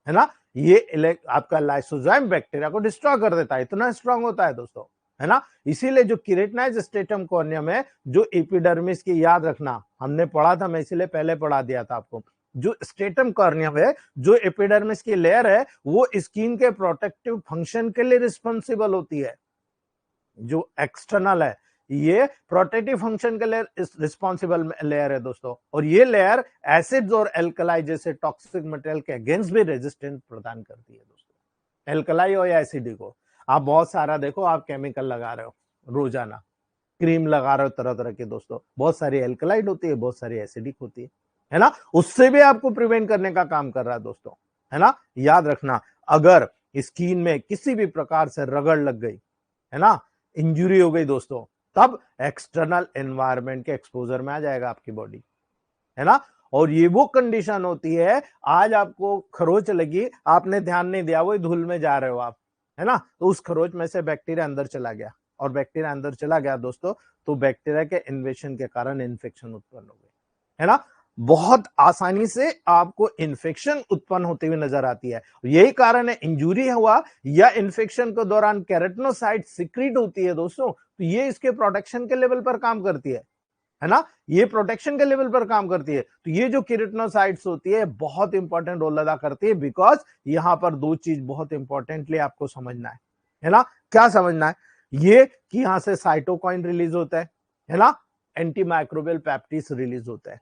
है ना। ये आपका लाइसोजाइम बैक्टीरिया को डिस्ट्रॉय कर देता है, इतना स्ट्रांग होता है दोस्तों, है ना। इसीलिए जो किरेटनाइज स्ट्रेटम कॉर्नियम है, जो एपिडर्मिस की, याद रखना हमने पढ़ा था, मैं इसीलिए पहले पढ़ा दिया था आपको, जो स्ट्रेटम कॉर्नियम है, जो एपिडर्मिस की लेयर है, वो स्किन के प्रोटेक्टिव फंक्शन के लिए रिस्पॉन्सिबल होती है। जो एक्सटर्नल है, ये प्रोटेक्टिव फंक्शन के लिए रिस्पॉन्सिबल लेयर है दोस्तों, और ये लेयर एसिड्स और एल्कलाई जैसे टॉक्सिक मटेरियल के अगेंस्ट भी रेजिस्टेंस प्रदान करती है दोस्तों। एल्कलाई और एसिडी को आप बहुत सारा देखो, आप केमिकल लगा रहे हो रोजाना, क्रीम लगा रहे हो तरह तरह के दोस्तों, बहुत सारी एल्कलाइड होती है, बहुत सारी एसिडिक होती है ना, उससे भी आपको प्रिवेंट करने का काम कर रहा है दोस्तों, है ना। याद रखना, अगर स्किन में किसी भी प्रकार से रगड़ लग गई, है ना, इंजुरी हो गई दोस्तों, तब एक्सटर्नल एनवायरनमेंट के एक्सपोजर में आ जाएगा आपकी बॉडी, है ना। और ये वो कंडीशन होती है, आज आपको खरोच लगी, आपने ध्यान नहीं दिया, वो धूल में जा रहे हो आप, है ना, तो उस खरोच में से बैक्टीरिया अंदर चला गया, और बैक्टीरिया अंदर चला गया दोस्तों, तो बैक्टीरिया के इन्वेशन के कारण इन्फेक्शन उत्पन्न हो गई, है ना। बहुत आसानी से आपको इन्फेक्शन उत्पन्न होती हुई नजर आती है, यही कारण है इंजुरी हुआ या इन्फेक्शन के दौरान केराटिनोसाइट सिक्रीट होती है दोस्तों, तो ये इसके प्रोटेक्शन के लेवल पर काम करती है ना, ये प्रोटेक्शन के लेवल पर काम करती है। तो ये जो केराटिनोसाइट्स होती है बहुत इंपॉर्टेंट रोल अदा करती है, बिकॉज यहां पर दो चीज बहुत इंपॉर्टेंटली आपको समझना है ना, क्या समझना है, ये कि यहां से साइटोकाइन रिलीज होता है ना, एंटी माइक्रोबियल पेप्टिड्स रिलीज होता है,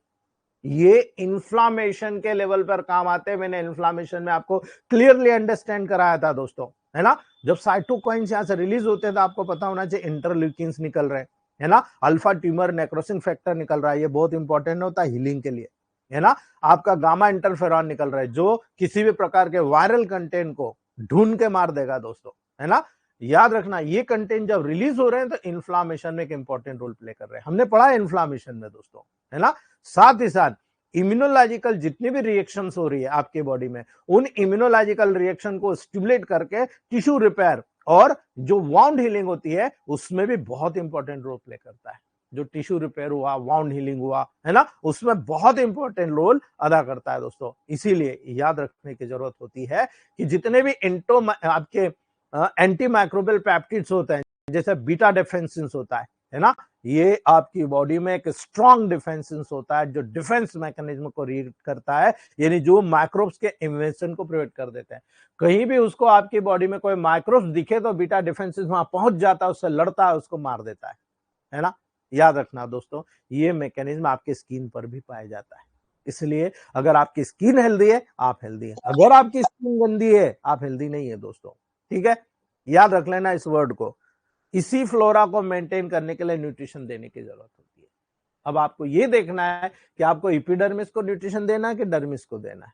ये इन्फ्लामेशन के लेवल पर काम आते हैं। मैंने इन्फ्लामेशन में आपको क्लियरली अंडरस्टैंड कराया था दोस्तों, है ना। जब साइटोकाइंस यहां से रिलीज होते हैं तो आपको पता होना चाहिए इंटरल्यूकिन्स निकल रहे हैं, है ना, अल्फा ट्यूमर नेक्रोसिन फैक्टर निकल रहा है, ये बहुत इंपॉर्टेंट होता है हीलिंग के लिए, है ना। आपका गामा इंटरफेरॉन निकल रहा है, जो किसी भी प्रकार के वायरल कंटेंट को ढूंढ के मार देगा दोस्तों, है ना। याद रखना, ये कंटेंट जब रिलीज हो रहे हैं तो इन्फ्लामेशन में एक इंपॉर्टेंट रोल प्ले कर रहे हैं, हमने पढ़ा है इन्फ्लामेशन में दोस्तों, है ना। साथ ही साथ इम्यूनोलॉजिकल जितनी भी रिएक्शंस हो रही है आपके बॉडी में, उन इम्यूनोलॉजिकल रिएक्शन को स्टिमुलेट करके टिश्यू रिपेयर और जो वाउंड हीलिंग होती है उसमें भी बहुत इंपॉर्टेंट रोल प्ले करता है। जो टिश्यू रिपेयर हुआ, वाउंड हीलिंग हुआ, है ना, उसमें बहुत इंपॉर्टेंट रोल अदा करता है दोस्तों। इसीलिए याद रखने की जरूरत होती है कि जितने भी आपके एंटी माइक्रोबियल पेप्टिड्स होते हैं, जैसे बीटा डिफेंसिस होता है ना, ये आपकी बॉडी में एक स्ट्रॉन्ग डिफेंसिस होता है जो डिफेंस मैकेनिज्म को रीड करता है, यानी जो माइक्रोब्स के इन्वेंशन को प्रिवेंट कर देते हैं। कहीं भी उसको आपकी बॉडी में कोई माइक्रोब्स दिखे तो बीटा डिफेंसिस वहां पहुंच जाता है, उससे लड़ता है, उसको मार देता है ना। याद रखना दोस्तों, ये मैकेनिज्म आपके स्किन पर भी पाया जाता है। इसलिए अगर आपकी स्किन हेल्दी है, आप हेल्दी है, अगर आपकी स्किन गंदी है, आप हेल्दी नहीं है दोस्तों। ठीक है, याद रख लेना इस वर्ड को। इसी फ्लोरा को मेंटेन करने के लिए न्यूट्रिशन देने की जरूरत होती है। अब आपको ये देखना है कि आपको एपिडर्मिस को न्यूट्रिशन देना है कि डर्मिस को देना है।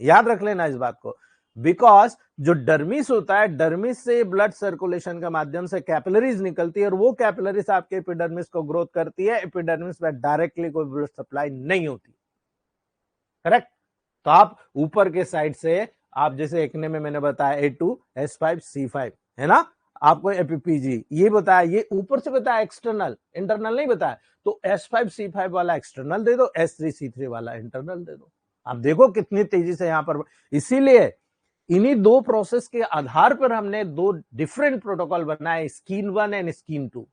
याद रख लेना इस बात को, बिकॉज जो डर्मिस होता है, डर्मिस से ब्लड सर्कुलेशन के माध्यम से कैपिलरीज निकलती है और वो कैपिलरीज आपके एपिडर्मिस को ग्रोथ करती है। एपिडर्मिस में डायरेक्टली कोई ब्लड सप्लाई नहीं होती। करेक्ट। तो आप ऊपर के साइड से, आप जैसे एकने में मैंने बताया A2S5C5 है ना, आपको एपीपीजी ये बताया, ये ऊपर से बताया, एक्सटर्नल, इंटरनल नहीं बताया। तो S5C5 वाला एक्सटर्नल दे दो, S3C3 वाला इंटरनल दे दो। आप देखो कितनी तेजी से यहां पर, इसीलिए इन्हीं दो प्रोसेस के आधार पर हमने दो डिफरेंट प्रोटोकॉल बनाए, स्कीन 1 एंड स्कीन 2,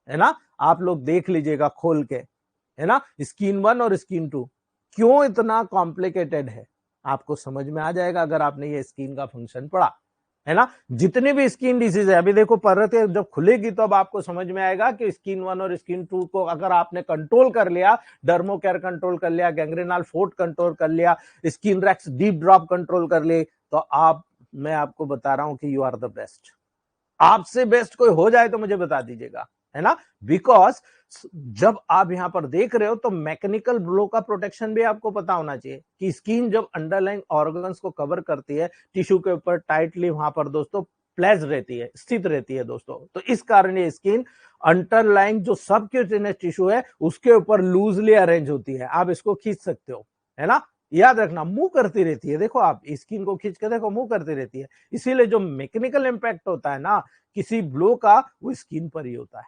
है ना। आप लोग देख लीजिएगा खोल के, है ना, स्कीन 1 और स्कीन 2 क्यों इतना कॉम्प्लिकेटेड है, आपको समझ में आ जाएगा अगर आपने ये स्किन का फंक्शन पढ़ा, है ना। जितने भी स्किन डिसीज है, अभी देखो परतें जब खुलेगी तो अब आपको समझ में आएगा कि स्किन 1 और स्किन 2 को अगर आपने कंट्रोल कर लिया, डर्मोकेयर कंट्रोल कर लिया, गैंग्रेनल फोर्ट कंट्रोल कर लिया, स्किन रेक्स डीप ड्रॉप कंट्रोल कर ली, तो आप, मैं आपको बता रहा हूं कि यू आर द बेस्ट। आपसे बेस्ट कोई हो जाए तो मुझे बता दीजिएगा, है ना। बिकॉज जब आप यहां पर देख रहे हो तो मैकेनिकल ब्लो का प्रोटेक्शन भी आपको पता होना चाहिए कि स्किन जब अंडरलाइंग ऑर्गन्स को कवर करती है, टिश्यू के ऊपर टाइटली वहां पर दोस्तों प्लेस रहती है, स्थित रहती है दोस्तों। तो इस कारण ये स्किन अंडरलाइंग जो सबक्यूटेनियस टिश्यू है उसके ऊपर लूजली अरेंज होती है। आप इसको खींच सकते हो, है ना। याद रखना, मुंह करती रहती है, देखो आप स्किन को खींच के देखो, मुंह करती रहती है। इसीलिए जो मैकेनिकल इंपैक्ट होता है ना किसी ब्लो का, वो स्किन पर ही होता है।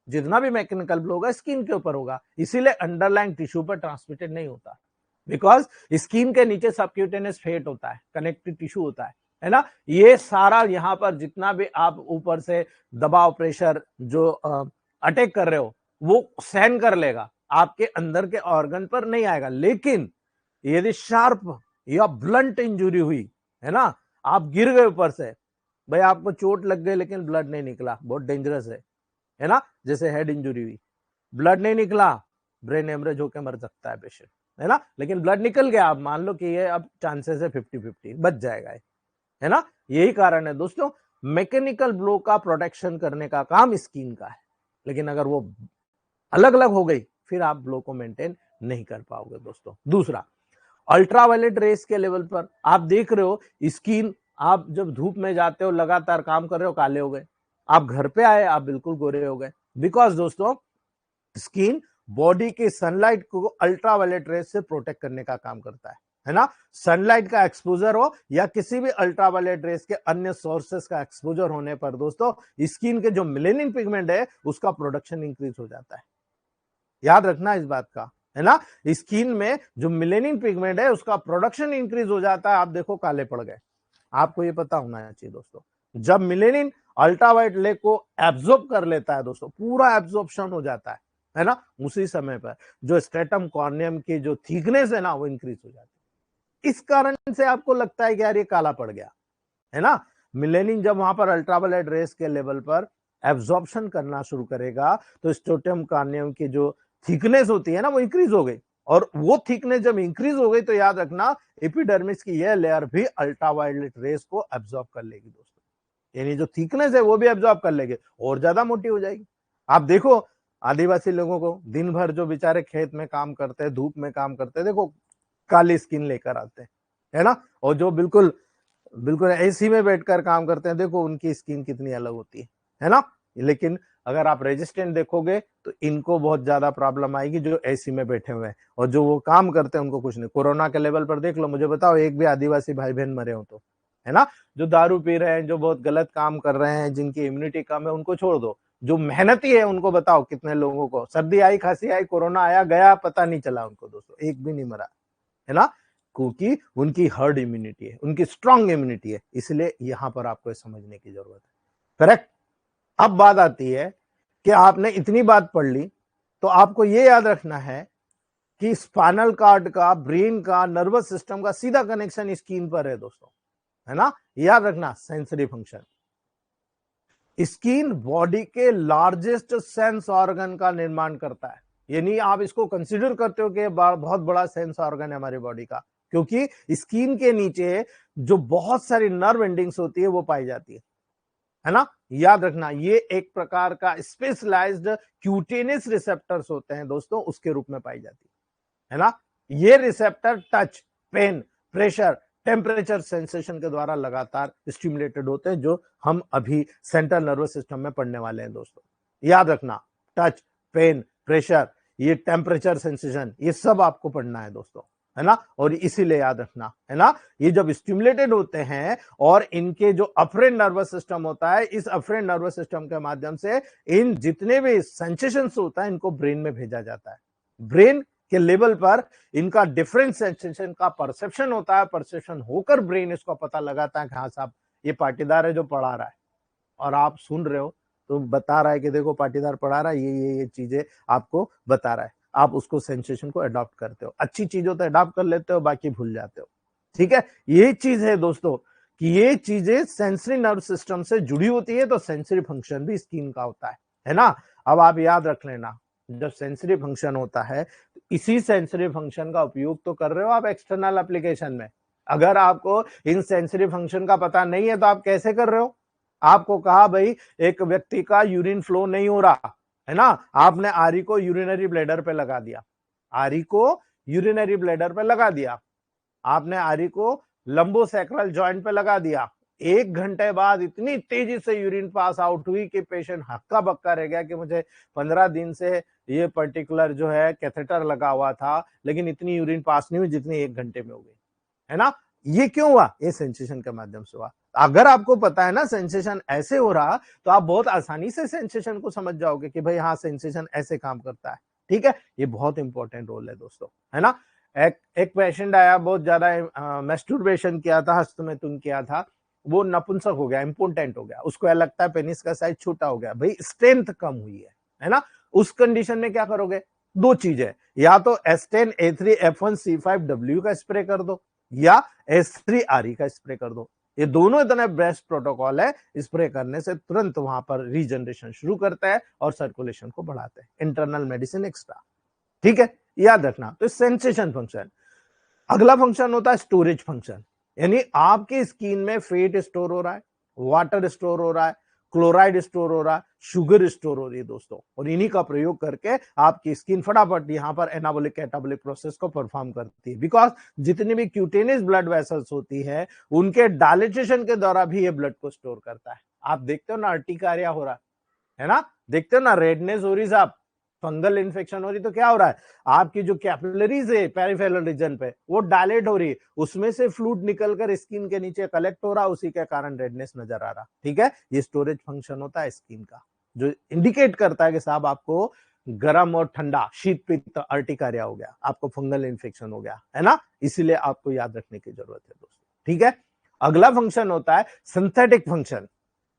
जितना भी मैकेनिकल ब्लो होगा स्किन के ऊपर होगा, इसीलिए अंडरलाइंग टिश्यू पर ट्रांसमिटेड नहीं होता, बिकॉज स्किन के नीचे सबक्यूटेनियस फेट होता है, कनेक्टिव टिश्यू होता है ना। ये सारा यहां पर जितना भी आप ऊपर से दबाव प्रेशर जो अटैक कर रहे हो वो सहन कर लेगा, आपके अंदर के ऑर्गन पर नहीं आएगा। लेकिन यदि शार्प या ब्लंट इंजुरी हुई, है ना, आप गिर गए ऊपर से, भाई आपको चोट लग गई लेकिन ब्लड नहीं निकला, बहुत डेंजरस है ना। जैसे हेड इंजुरी हुई, ब्लड नहीं निकला, ब्रेन हेमरेज होकर मर सकता है पेशेंट, है ना। लेकिन ब्लड निकल गया, आप मान लो कि ये अब चांसेस है 50-50 बच जाएगा, है ना। यही कारण है दोस्तों, मैकेनिकल ब्लो का प्रोटेक्शन करने का काम स्किन का है, लेकिन अगर वो अलग अलग हो गई फिर आप ब्लो को मेंटेन नहीं कर पाओगे दोस्तों। दूसरा, अल्ट्रावायलेट रेस के लेवल पर आप देख रहे हो स्किन, आप जब धूप में जाते हो लगातार काम कर रहे हो, काले हो गए, आप घर पे आए आप बिल्कुल गोरे हो गए। बिकॉज दोस्तों स्किन बॉडी के सनलाइट को अल्ट्रावायलेट रेस से प्रोटेक्ट करने का काम करता है ना। सनलाइट का एक्सपोजर हो या किसी भी अल्ट्रावायलेट रेस के अन्य सोर्सेस का एक्सपोजर होने पर दोस्तों स्किन के जो मेलेनिन पिगमेंट है उसका प्रोडक्शन इंक्रीज हो जाता है। याद रखना इस बात का, है ना। स्किन में जो मेलेनिन पिगमेंट है उसका प्रोडक्शन इंक्रीज हो जाता है, आप देखो काले पड़ गए। आपको ये पता होना चाहिए दोस्तों, जब मेलेनिन अल्ट्रावायलेट को एब्जॉर्ब कर लेता है दोस्तों, पूरा एब्जॉर्प्शन हो जाता है ना, उसी समय पर जो स्ट्रेटम कॉर्नियम की जो थिकनेस है ना वो इंक्रीज हो जाती है। इस कारण से आपको लगता है कि यार ये काला पड़ गया, है ना। मेलेनिन जब वहां पर अल्ट्रावायलेट रेस के लेवल पर एब्जॉर्प्शन करना शुरू करेगा तो स्ट्रेटम कॉर्नियम की जो थिकनेस होती है ना वो इंक्रीज हो गई, और वो थिकनेस जब इंक्रीज हो गई तो याद रखना एपिडर्मिस की यह लेयर भी अल्ट्रावायलेट रेस को एब्जॉर्ब कर लेगी दोस्तों। यानी जो थिकनेस है वो भी एब्जॉर्ब कर लेगी और ज्यादा मोटी हो जाएगी। आप देखो आदिवासी लोगों को दिन भर जो बेचारे खेत में काम करते हैं, धूप में काम करते हैं, देखो काली स्किन लेकर आते हैं, है ना। और जो बिल्कुल बिल्कुल एसी में बैठकर काम करते हैं, देखो उनकी स्किन कितनी अलग होती है ना। लेकिन अगर आप रेजिस्टेंट देखोगे तो इनको बहुत ज्यादा प्रॉब्लम आएगी जो एसी में बैठे हुए हैं, और जो वो काम करते हैं उनको कुछ नहीं। कोरोना के लेवल पर देख लो, मुझे बताओ एक भी आदिवासी भाई बहन मरे हो तो, है ना। जो दारू पी रहे हैं, जो बहुत गलत काम कर रहे हैं, जिनकी इम्यूनिटी कम है उनको छोड़ दो, जो मेहनती है उनको बताओ कितने लोगों को सर्दी आई, खांसी आई, कोरोना आया गया, पता नहीं चला उनको दोस्तों, एक भी नहीं मरा, है ना। क्योंकि उनकी हर्ड इम्यूनिटी है, उनकी स्ट्रांग इम्यूनिटी है, इसलिए यहां पर आपको समझने की जरूरत है। करेक्ट। अब बात आती है कि आपने इतनी बात पढ़ ली तो आपको यह याद रखना है कि स्पाइनल कार्ड का, ब्रेन का, नर्वस सिस्टम का सीधा कनेक्शन स्किन पर है दोस्तों, है ना। याद रखना सेंसरी फंक्शन। स्किन बॉडी के लार्जेस्ट सेंस ऑर्गन का निर्माण करता है, यानी आप इसको कंसीडर करते हो कि बहुत बड़ा सेंस ऑर्गन है हमारी बॉडी का, क्योंकि स्किन के नीचे जो बहुत सारी नर्व एंडिंग्स होती है वो पाई जाती है ना। याद रखना, ये एक प्रकार का स्पेशलाइज्ड क्यूटेनियस रिसेप्टर्स होते हैं दोस्तों, उसके रूप में पाई जाती है ना। ये receptor touch, pain, pressure, temperature sensation के द्वारा लगातार स्टिमुलेटेड होते हैं, जो हम अभी सेंट्रल नर्वस सिस्टम में पढ़ने वाले हैं दोस्तों। याद रखना, टच, पेन, प्रेशर, ये टेम्परेचर सेंसेशन, ये सब आपको पढ़ना है दोस्तों, है ना। और इसीलिए याद रखना, है ना, ये जब स्टिमुलेटेड होते हैं और इनके जो अफरेंट नर्वस सिस्टम होता है, इस अफरेंट नर्वस सिस्टम के माध्यम से इन जितने भी सेंसेशंस होता है इनको ब्रेन में भेजा जाता है। ब्रेन के लेवल पर इनका डिफरेंट सेंसेशन का परसेप्शन होता है, परसेप्शन होकर ब्रेन इसको पता लगाता है कि हाँ साहब ये पाटीदार है जो पढ़ा रहा है, और आप सुन रहे हो तो बता रहा है कि देखो पाटीदार पढ़ा रहा है, ये चीजें आपको बता रहा है, आप उसको सेंसेशन को अडॉप्ट करते हो, अच्छी चीजों तो अडॉप्ट कर लेते हो, बाकी भूल जाते हो। ठीक है, ये चीज है दोस्तों कि ये चीजें सेंसरी नर्व सिस्टम से जुड़ी होती है, तो सेंसरी फंक्शन भी स्किन का होता है ना। अब आप याद रख लेना, जब सेंसरी फंक्शन होता है तो इसी सेंसरी फंक्शन का उपयोग तो कर रहे हो आप एक्सटर्नल एप्लीकेशन में। अगर आपको इन सेंसरी फंक्शन का पता नहीं है तो आप कैसे कर रहे हो। आपको कहा भाई एक व्यक्ति का यूरिन फ्लो नहीं हो रहा है ना, आपने आरी को यूरिनरी ब्लैडर पे लगा दिया, आरी को यूरिनरी ब्लैडर पे लगा दिया, आपने आरी को लंबोसेक्रल जॉइंट पे लगा दिया। 1 घंटे बाद इतनी तेजी से यूरिन पास आउट हुई कि पेशेंट हक्का बक्का रह गया कि मुझे 15 दिन से ये पर्टिकुलर जो है कैथेटर लगा हुआ था, लेकिन इतनी यूरिन पास नहीं हुई जितनी 1 घंटे में हो गई, है ना। ये क्यों हुआ, ये सेंसेशन के माध्यम से हुआ। अगर आपको पता है ना सेंसेशन ऐसे हो रहा, तो आप बहुत आसानी से सेंसेशन को समझ जाओगे कि भाई हाँ सेंसेशन ऐसे काम करता है। ठीक है, ये बहुत इंपॉर्टेंट रोल है दोस्तों, है ना। एक पेशेंट आया, बहुत ज्यादा मैस्टरबेशन किया था, हस्तमैथुन किया था, वो नपुंसक हो गया, इंपोर्टेंट हो गया, उसको लगता है पेनिस का साइज छोटा हो गया, भाई स्ट्रेंथ कम हुई है ना। उस कंडीशन में क्या करोगे, दो चीजें, या तो S10 A3 F1 C5W का स्प्रे कर दो, या S3 RE का स्प्रे कर दो। ये दोनों इतना बेस्ट प्रोटोकॉल है, स्प्रे करने से तुरंत वहां पर रीजनरेशन शुरू करता है और सर्कुलेशन को बढ़ाते हैं, इंटरनल मेडिसिन एक्स्ट्रा। ठीक है, याद रखना। तो सेंसेशन फंक्शन, अगला फंक्शन होता है स्टोरेज फंक्शन, यानी आपके स्किन में फैट स्टोर हो रहा है, वाटर स्टोर हो रहा है, क्लोराइड स्टोर हो रहा है, शुगर स्टोर हो रही है दोस्तों, और इन्हीं का प्रयोग करके आपकी स्किन फटाफट यहां पर एनाबोलिक कैटाबोलिक प्रोसेस को परफॉर्म करती है। बिकॉज जितनी भी क्यूटेनियस ब्लड वेसल्स होती है उनके डायलेटेशन के द्वारा भी ये ब्लड को स्टोर करता है। आप देखते हो ना अर्टिकारिया हो रहा है ना, देखते हो ना रेडनेस हो रही साहब, फंगल इन्फेक्शन हो रही, तो क्या हो रहा है, आपकी जो कैपिलरीज है पेरिफेरल रीजन पे वो डायलेट हो रही है, उसमें से फ्लूइड निकलकर स्किन के नीचे कलेक्ट हो रहा, उसी के कारण रेडनेस नजर आ रहा। ठीक है, ये स्टोरेज फंक्शन होता है स्किन का, जो इंडिकेट करता है कि साहब आपको गर्म और ठंडा, शीत पित्त अर्टिकारिया हो गया, आपको फंगल इन्फेक्शन हो गया, है ना। इसीलिए आपको याद रखने की जरूरत है दोस्तों। ठीक है, अगला फंक्शन होता है सिंथेटिक फंक्शन।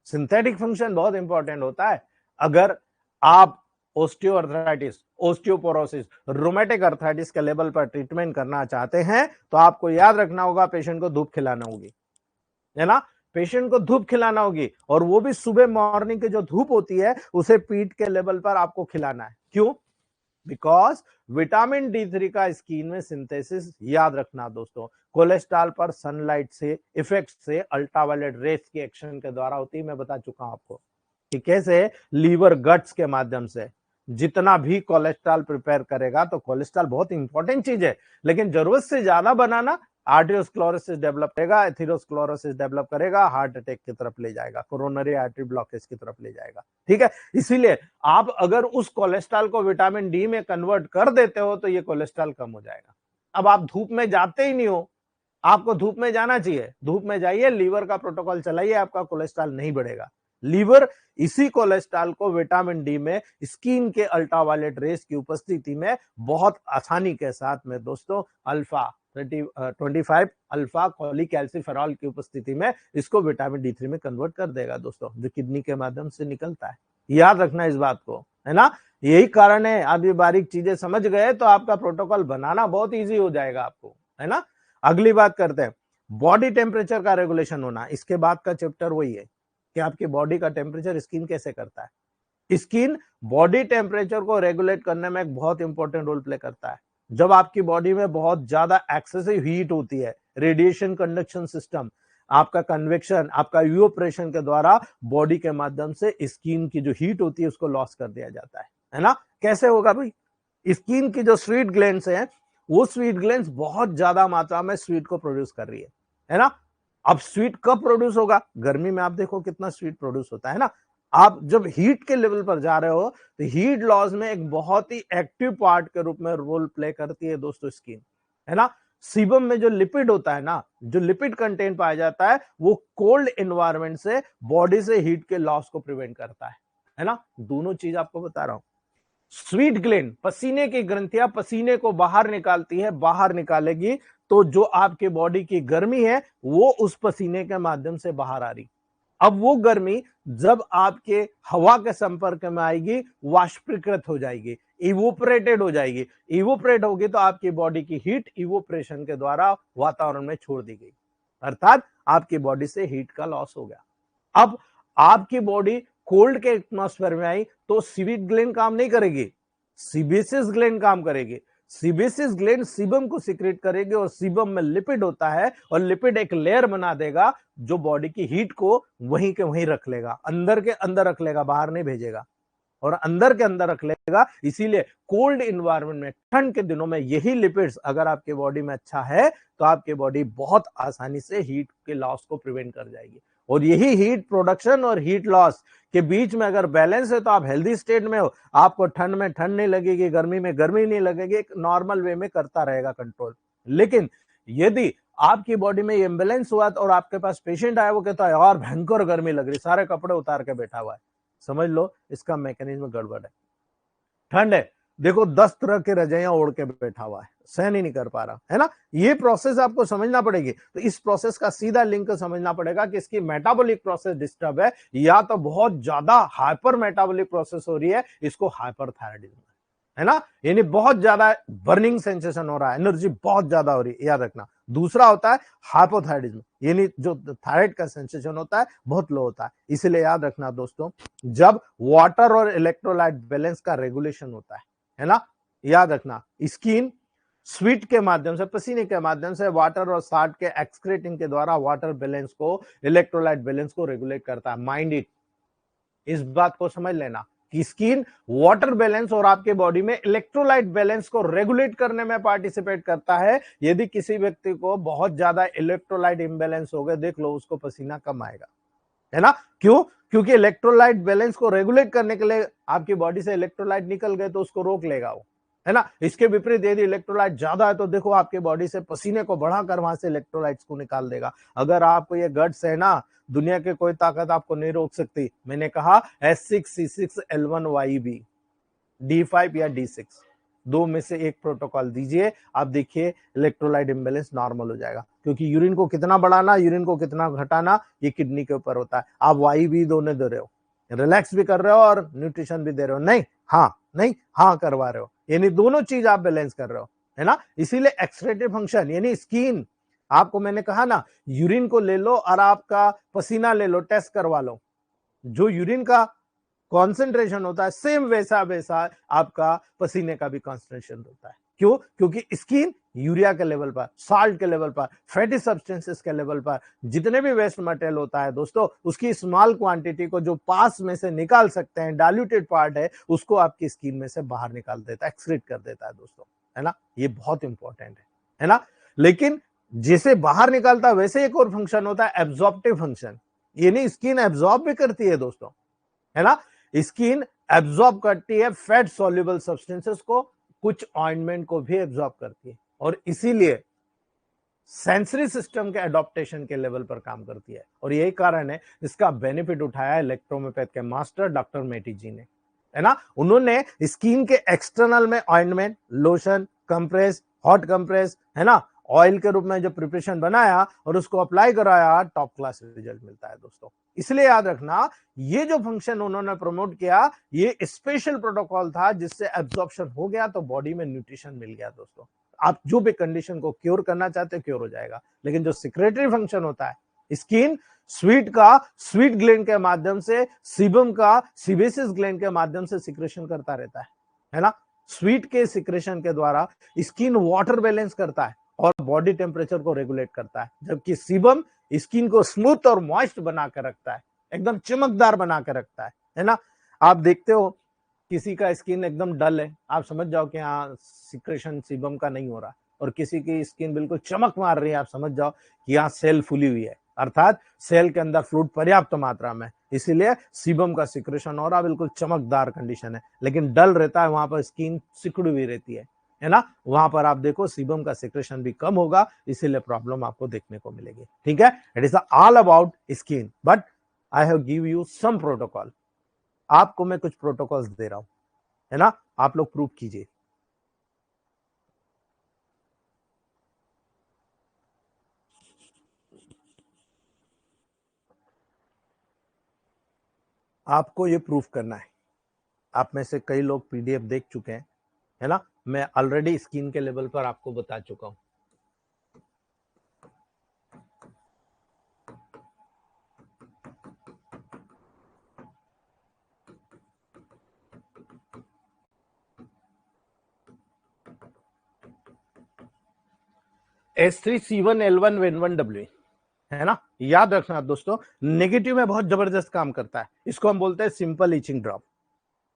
सिंथेटिक फंक्शन बहुत इंपॉर्टेंट होता है। अगर आप ओस्टियोआर्थराइटिस, ओस्टियोपोरोसिस, रोमेटिक अर्थराइटिस के लेवल पर ट्रीटमेंट करना चाहते हैं तो आपको याद रखना होगा पेशेंट को धूप खिलाना होगी, है ना, पेशेंट को धूप खिलाना होगी, और वो भी सुबह मॉर्निंग की जो धूप होती है उसे पीठ के लेवल पर आपको खिलाना है। क्यों, बिकॉज विटामिन D3 का स्किन में सिंथेसिस, याद रखना दोस्तों, कोलेस्ट्रॉल पर सनलाइट से इफेक्ट से अल्ट्रावायलेट रेस के एक्शन के द्वारा होती है। मैं बता चुका हूं आपको कि कैसे लीवर गट्स के माध्यम से जितना भी कोलेस्ट्रॉल प्रिपेयर करेगा, तो कोलेस्ट्रॉल बहुत इंपॉर्टेंट चीज है, लेकिन जरूरत से ज्यादा बनाना आर्टेरियोस्क्लेरोसिस डेवलप करेगा, एथेरोस्क्लेरोसिस डेवलप करेगा, हार्ट अटैक की तरफ ले जाएगा, कोरोनरी आर्टरी ब्लॉकेज की तरफ ले जाएगा। ठीक है, इसीलिए आप अगर उस कोलेस्ट्रॉल को विटामिन डी में कन्वर्ट कर देते हो तो ये कोलेस्ट्रॉल कम हो जाएगा। अब आप धूप में जाते ही नहीं हो, आपको धूप में जाना चाहिए, धूप में जाइए, लीवर का प्रोटोकॉल चलाइए, आपका कोलेस्ट्रॉल नहीं बढ़ेगा। लीवर इसी कोलेस्ट्रॉल को विटामिन डी में स्किन के अल्ट्रावायलेट रेस की उपस्थिति में बहुत आसानी के साथ में दोस्तों अल्फा 25 अल्फा कोलिकैल्सिफेरॉल की उपस्थिति में इसको विटामिन D3 में कन्वर्ट कर देगा दोस्तों, जो किडनी के माध्यम से निकलता है। याद रखना इस बात को, है ना। यही कारण है, आप ये बारीक चीजें समझ गए तो आपका प्रोटोकॉल बनाना बहुत ईजी हो जाएगा आपको, है ना। अगली बात करते हैं, बॉडी टेम्परेचर का रेगुलेशन होना, इसके बाद का चैप्टर वही है। कि आपकी बॉडी का टेम्परेचर स्किन कैसे करता है। स्किन बॉडी टेम्परेचर को रेगुलेट करने में एक बहुत इंपॉर्टेंट रोल प्ले करता है। जब आपकी बॉडी में बहुत ज्यादा एक्सेसिव हीट होती है, रेडिएशन कंडक्शन सिस्टम, आपका कन्वेक्शन, आपका यूओप्रेशन के द्वारा बॉडी के माध्यम से स्किन की जो हीट होती है उसको लॉस कर दिया जाता है ना। कैसे होगा भाई? स्किन की जो स्वीट ग्लैंड्स हैं, वो स्वीट ग्लैंड्स बहुत ज्यादा मात्रा में स्वीट को प्रोड्यूस कर रही है ना। अब स्वीट कब प्रोड्यूस होगा? गर्मी में आप देखो कितना स्वीट प्रोड्यूस होता है ना। आप जब हीट के लेवल पर जा रहे हो तो हीट लॉस में एक बहुत ही एक्टिव पार्ट के रूप में रोल प्ले करती है दोस्तों स्किन, है ना। सीबम में जो लिपिड होता है ना, जो लिपिड कंटेंट पाया जाता है, वो कोल्ड एनवायरनमेंट से बॉडी से हीट के लॉस को प्रिवेंट करता है ना। दोनों चीज आपको बता रहा हूं। स्वीट ग्लैंड, पसीने की ग्रंथियां पसीने को बाहर निकालती है, बाहर निकालेगी तो जो आपके बॉडी की गर्मी है वो उस पसीने के माध्यम से बाहर आ रही। अब वो गर्मी जब आपके हवा के संपर्क में आएगी, वाष्पीकृत हो जाएगी, इवोपरेटेड हो जाएगी। इवोपरेट होगी तो आपकी बॉडी की हीट इवोपरेशन के द्वारा वातावरण में छोड़ दी गई, अर्थात आपकी बॉडी से हीट का लॉस हो गया। अब आपकी बॉडी कोल्ड के एटमॉस्फेयर में आई तो सीबेट ग्लैंड काम नहीं करेगी, सीबेसियस ग्लैंड काम करेगी। सीबेसियस ग्लैंड सीबम को सीक्रेट करेगी और सीबम में लिपिड होता है और लिपिड एक लेयर बना देगा जो बॉडी की हीट को वहीं के वहीं रख लेगा, अंदर के अंदर रख लेगा, बाहर नहीं भेजेगा और अंदर के अंदर रख लेगा। इसीलिए कोल्ड इन्वायरमेंट में, ठंड के दिनों में यही लिपिड्स अगर आपके बॉडी में अच्छा है तो आपकी बॉडी बहुत आसानी से हीट के लॉस को प्रिवेंट कर जाएगी। और यही हीट प्रोडक्शन और हीट लॉस के बीच में अगर बैलेंस है तो आप हेल्दी स्टेट में हो, आपको ठंड में ठंड नहीं लगेगी, गर्मी में गर्मी नहीं लगेगी, एक नॉर्मल वे में करता रहेगा कंट्रोल। लेकिन यदि आपकी बॉडी में इम्बैलेंस हुआ और आपके पास पेशेंट आया, वो कहता है यार भयंकर गर्मी लग रही, सारे कपड़े उतार के बैठा हुआ है, समझ लो इसका मैकेनिज्म गड़बड़ है। ठंड है, देखो 10 तरह के रजाइयां ओढ़ के बैठा हुआ है, सहन ही नहीं कर पा रहा है ना। ये प्रोसेस आपको समझना पड़ेगी। तो इस प्रोसेस का सीधा लिंक समझना पड़ेगा कि इसकी मेटाबॉलिक प्रोसेस डिस्टर्ब है या तो बहुत ज्यादा हाइपर मेटाबॉलिक प्रोसेस हो रही है, इसको हाइपरथायराइडिज्म है ना, यानी बहुत ज्यादा बर्निंग सेंसेशन हो रहा है, एनर्जी बहुत ज्यादा हो रही है, याद रखना। दूसरा होता है हाइपोथायराइडिज्म, यानी जो थायराइड का सेंसेशन होता है बहुत लो होता है। इसलिए याद रखना दोस्तों, जब वाटर और इलेक्ट्रोलाइट बैलेंस का रेगुलेशन होता है ना, याद रखना स्किन स्वीट के माध्यम से, पसीने के माध्यम से वाटर और साल्ट के एक्सक्रीटिंग के द्वारा वाटर बैलेंस को, इलेक्ट्रोलाइट बैलेंस को रेगुलेट करता है। माइंड इट, इस बात को समझ लेना कि स्किन वाटर बैलेंस और आपके बॉडी में इलेक्ट्रोलाइट बैलेंस को रेगुलेट करने में पार्टिसिपेट करता है। यदि किसी व्यक्ति को बहुत ज्यादा इलेक्ट्रोलाइट इंबैलेंस हो गए, देख लो उसको पसीना कम आएगा, है ना। क्यों? क्योंकि इलेक्ट्रोलाइट बैलेंस को रेगुलेट करने के लिए आपकी बॉडी से इलेक्ट्रोलाइट निकल गए तो उसको रोक लेगा वो, है ना। इसके विपरीत यदि इलेक्ट्रोलाइट ज्यादा है तो देखो आपके बॉडी से पसीने को बढ़ाकर वहां से इलेक्ट्रोलाइट्स को निकाल देगा। अगर आपको ये गट्स है ना, दुनिया की कोई ताकत आपको नहीं रोक सकती। मैंने कहा S6C6L1YB, D5 या D6, दो में से एक प्रोटोकॉल दीजिए, आप देखिए इलेक्ट्रोलाइट इंबैलेंस नॉर्मल हो जाएगा। क्योंकि यूरिन को कितना बढ़ाना, यूरिन को कितना घटाना, ये किडनी के ऊपर होता है। आप YB दोनों दे रहे हो, रिलैक्स भी कर रहे हो और न्यूट्रिशन भी दे रहे हो, नहीं हाँ नहीं हाँ करवा रहे हो, यानी दोनों चीज आप बैलेंस कर रहे हो, है ना। इसीलिए एक्सक्रीटिव फंक्शन, यानी स्किन, आपको मैंने कहा ना यूरिन को ले लो और आपका पसीना ले लो, टेस्ट करवा लो, जो यूरिन का कॉन्सेंट्रेशन होता है सेम वैसा वैसा आपका पसीने का भी कॉन्सेंट्रेशन होता है। क्यों? क्योंकि स्किन यूरिया के लेवल पर, साल्ट के लेवल पर, फैटी सब्सटेंसेस के लेवल पर, जितने भी वेस्ट मटेरियल होता है दोस्तों, उसकी स्मॉल क्वांटिटी को जो पास में से निकाल सकते हैं, डाइल्यूटेड पार्ट है, उसको आपकी स्किन में से बाहर निकाल देता है, एक्सक्रीट कर देता है दोस्तों, है ना। ये बहुत इंपॉर्टेंट है ना। लेकिन जैसे बाहर निकालता है वैसे एक और फंक्शन होता है एब्जॉर्प्टिव फंक्शन, यानी स्किन एब्जॉर्ब भी करती है दोस्तों, है ना। स्किन एब्जॉर्ब करती है फैट सॉल्युबल सब्सटेंसेस को, कुछ ऑइंटमेंट को भी एब्जॉर्ब करती है और इसीलिए सेंसरी सिस्टम के एडॉप्टेशन के लेवल पर काम करती है। और यही कारण है इसका बेनिफिट उठाया इलेक्ट्रोमेपैथ के मास्टर डॉक्टर मेटी जी ने, है ना। उन्होंने स्किन के एक्सटर्नल में ointment, lotion, compress, hot compress, है ना, ऑयल के रूप में जो प्रिपरेशन बनाया और उसको अप्लाई कराया, टॉप क्लास रिजल्ट मिलता है दोस्तों। इसलिए याद रखना, ये जो फंक्शन उन्होंने प्रमोट किया, ये स्पेशल प्रोटोकॉल था जिससे एब्जॉर्प्शन हो गया तो बॉडी में न्यूट्रिशन मिल गया दोस्तों। आप जो भी कंडीशन को क्योर करना चाहते हो क्योर हो जाएगा। लेकिन जो सिक्रेटरी फंक्शन होता है स्किन स्वीट ग्लैंड के माध्यम से, सीबम का सीबेसियस ग्लैंड के माध्यम से सिक्रेशन करता रहता है ना। स्वीट के सिक्रेशन के द्वारा स्किन वाटर बैलेंस करता है और बॉडी टेम्परेचर को रेगुलेट करता है, जबकि सीबम स्किन को स्मूथ और मॉइस्ट बना कर रखता है, एकदम चमकदार बना कर रखता है ना। आप देखते हो किसी का स्किन एकदम डल है, आप समझ जाओ कि हाँ सिक्रेशन सीबम का नहीं हो रहा, और किसी की स्किन बिल्कुल चमक मार रही है, आप समझ जाओ कि यहाँ सेल फुली हुई है, अर्थात सेल के अंदर फ्लूइड पर्याप्त मात्रा में, इसीलिए सीबम का सिक्रेशन हो रहा, बिल्कुल चमकदार कंडीशन है। लेकिन डल रहता है वहां पर स्किन सिकुड़ी हुई रहती है ना, वहां पर आप देखो सीबम का सिक्रेशन भी कम होगा, इसीलिए प्रॉब्लम आपको देखने को मिलेगी। ठीक है, it is all about skin, but I have give you some protocol. आपको मैं कुछ प्रोटोकॉल्स दे रहा हूं, है ना, आप लोग प्रूव कीजिए। आपको ये प्रूफ करना है। आप में से कई लोग पीडीएफ देख चुके हैं, है ना, मैं ऑलरेडी स्किन के लेवल पर आपको बता चुका हूं। S3C1L1N1W, है ना, याद रखना दोस्तों, नेगेटिव में बहुत जबरदस्त काम करता है, इसको हम बोलते हैं सिंपल इचिंग ड्रॉप,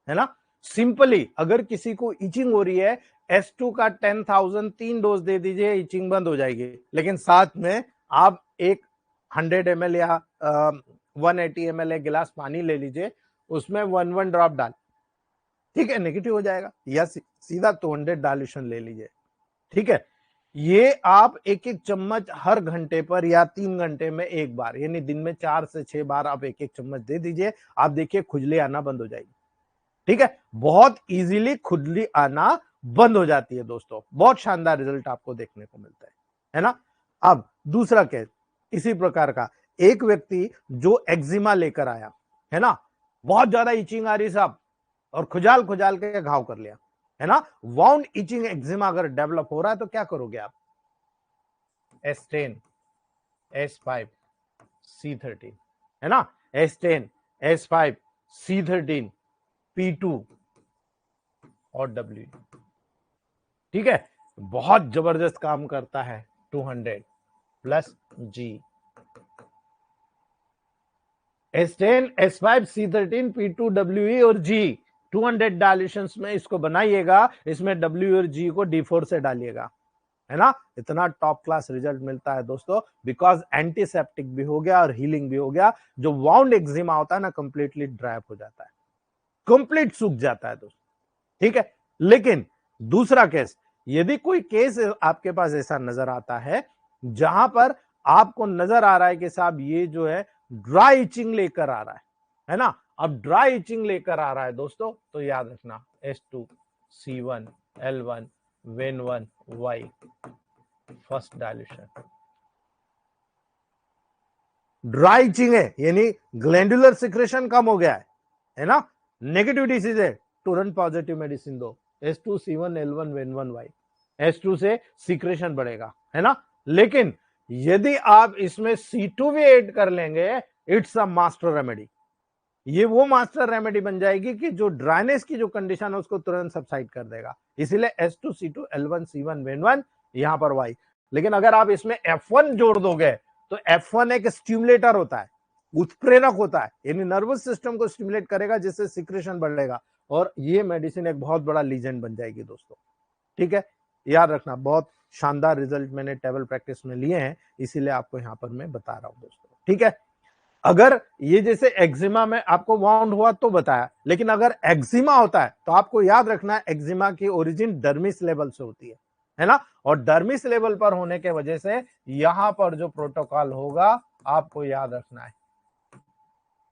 है ना। सिंपली अगर किसी को इचिंग हो रही है, S2 का 10,000 3 डोज दे दीजिए, इचिंग बंद हो जाएगी। लेकिन साथ में आप एक 100 ml या 180 ml एक गिलास पानी ले लीजिए, उसमें 1 ड्रॉप डाल, ठीक है, नेगेटिव हो जाएगा। या सीधा 200 डाल्यूशन ले लीजिए, ठीक है। ये आप एक एक चम्मच हर घंटे पर या 3 घंटे में एक बार, यानी दिन में 4 से 6 बार आप एक एक चम्मच दे दीजिए, आप देखिए खुजली आना बंद हो जाएगी। ठीक है, बहुत इजीली खुजली आना बंद हो जाती है दोस्तों, बहुत शानदार रिजल्ट आपको देखने को मिलता है ना। अब दूसरा केस इसी प्रकार का, एक व्यक्ति जो एक्जिमा लेकर आया, है ना, बहुत ज्यादा इचिंग आ रही साहब, और खुजाल खुजाल के घाव कर लिया, है ना। वाउंड इचिंग एक्जिमा अगर डेवलप हो रहा है तो क्या करोगे आप? S10 S5 C13, है ना, S10 S5 C13 P2 और W, ठीक है, बहुत जबरदस्त काम करता है। 200 plus G, S10 S5 C13 P2 WE और G 200 डायल्यूशंस में इसको बनाइएगा, इसमें W और G को D4 से डालिएगा, है ना। इतना टॉप क्लास रिजल्ट मिलता है दोस्तों, बिकॉज एंटीसेप्टिक भी हो गया और हीलिंग भी हो गया। जो वाउंड एक्जिमा होता है ना, कंप्लीटली ड्राई हो जाता है, कंप्लीट सूख जाता है दोस्तों, ठीक है। लेकिन दूसरा केस, यदि कोई केस आपके पास ऐसा नजर आता है जहां पर आपको नजर आ रहा है कि साहब ये जो है ड्राई इचिंग लेकर आ रहा है ना, अब ड्राई इचिंग लेकर आ रहा है दोस्तों, तो याद रखना S2 C1 L1 Ven1 Y first dilution. Dry itching है, यानी ग्लैंडुलर सिक्रेशन कम हो गया है ना, नेगेटिव डिसीज है, तुरंत पॉजिटिव मेडिसिन दो, S2 C1 L1 Ven1 Y, S2 से सिक्रेशन बढ़ेगा, है ना। लेकिन यदि आप इसमें C2 भी ऐड कर लेंगे, इट्स अ मास्टर रेमेडी, ये वो मास्टर रेमेडी बन जाएगी कि जो ड्राइनेस की जो कंडीशन है उसको तुरंत सबसाइड कर देगा। इसीलिए S2 C2 L1 C1 Ven1 यहां पर Y। लेकिन अगर आप इसमें F1 जोड़ दोगे तो F1 एक स्टिमुलेटर होता है, उत्प्रेरक होता है, यानी नर्वस सिस्टम को स्टिमुलेट करेगा, जिससे सिक्रेशन बढ़ेगा, और ये मेडिसिन एक बहुत बड़ा लीजेंड बन जाएगी दोस्तों, ठीक है। याद रखना, बहुत शानदार रिजल्ट मैंने टेबल प्रैक्टिस में लिए हैं, इसीलिए आपको यहां पर मैं बता रहा हूं दोस्तों, ठीक है। अगर ये जैसे एक्जिमा में आपको वाउंड हुआ तो बताया, लेकिन अगर एक्जिमा होता है तो आपको याद रखना है एक्जिमा की ओरिजिन डर्मिस लेवल से होती है ना, और डर्मिस लेवल पर होने के वजह से यहां पर जो प्रोटोकॉल होगा आपको याद रखना है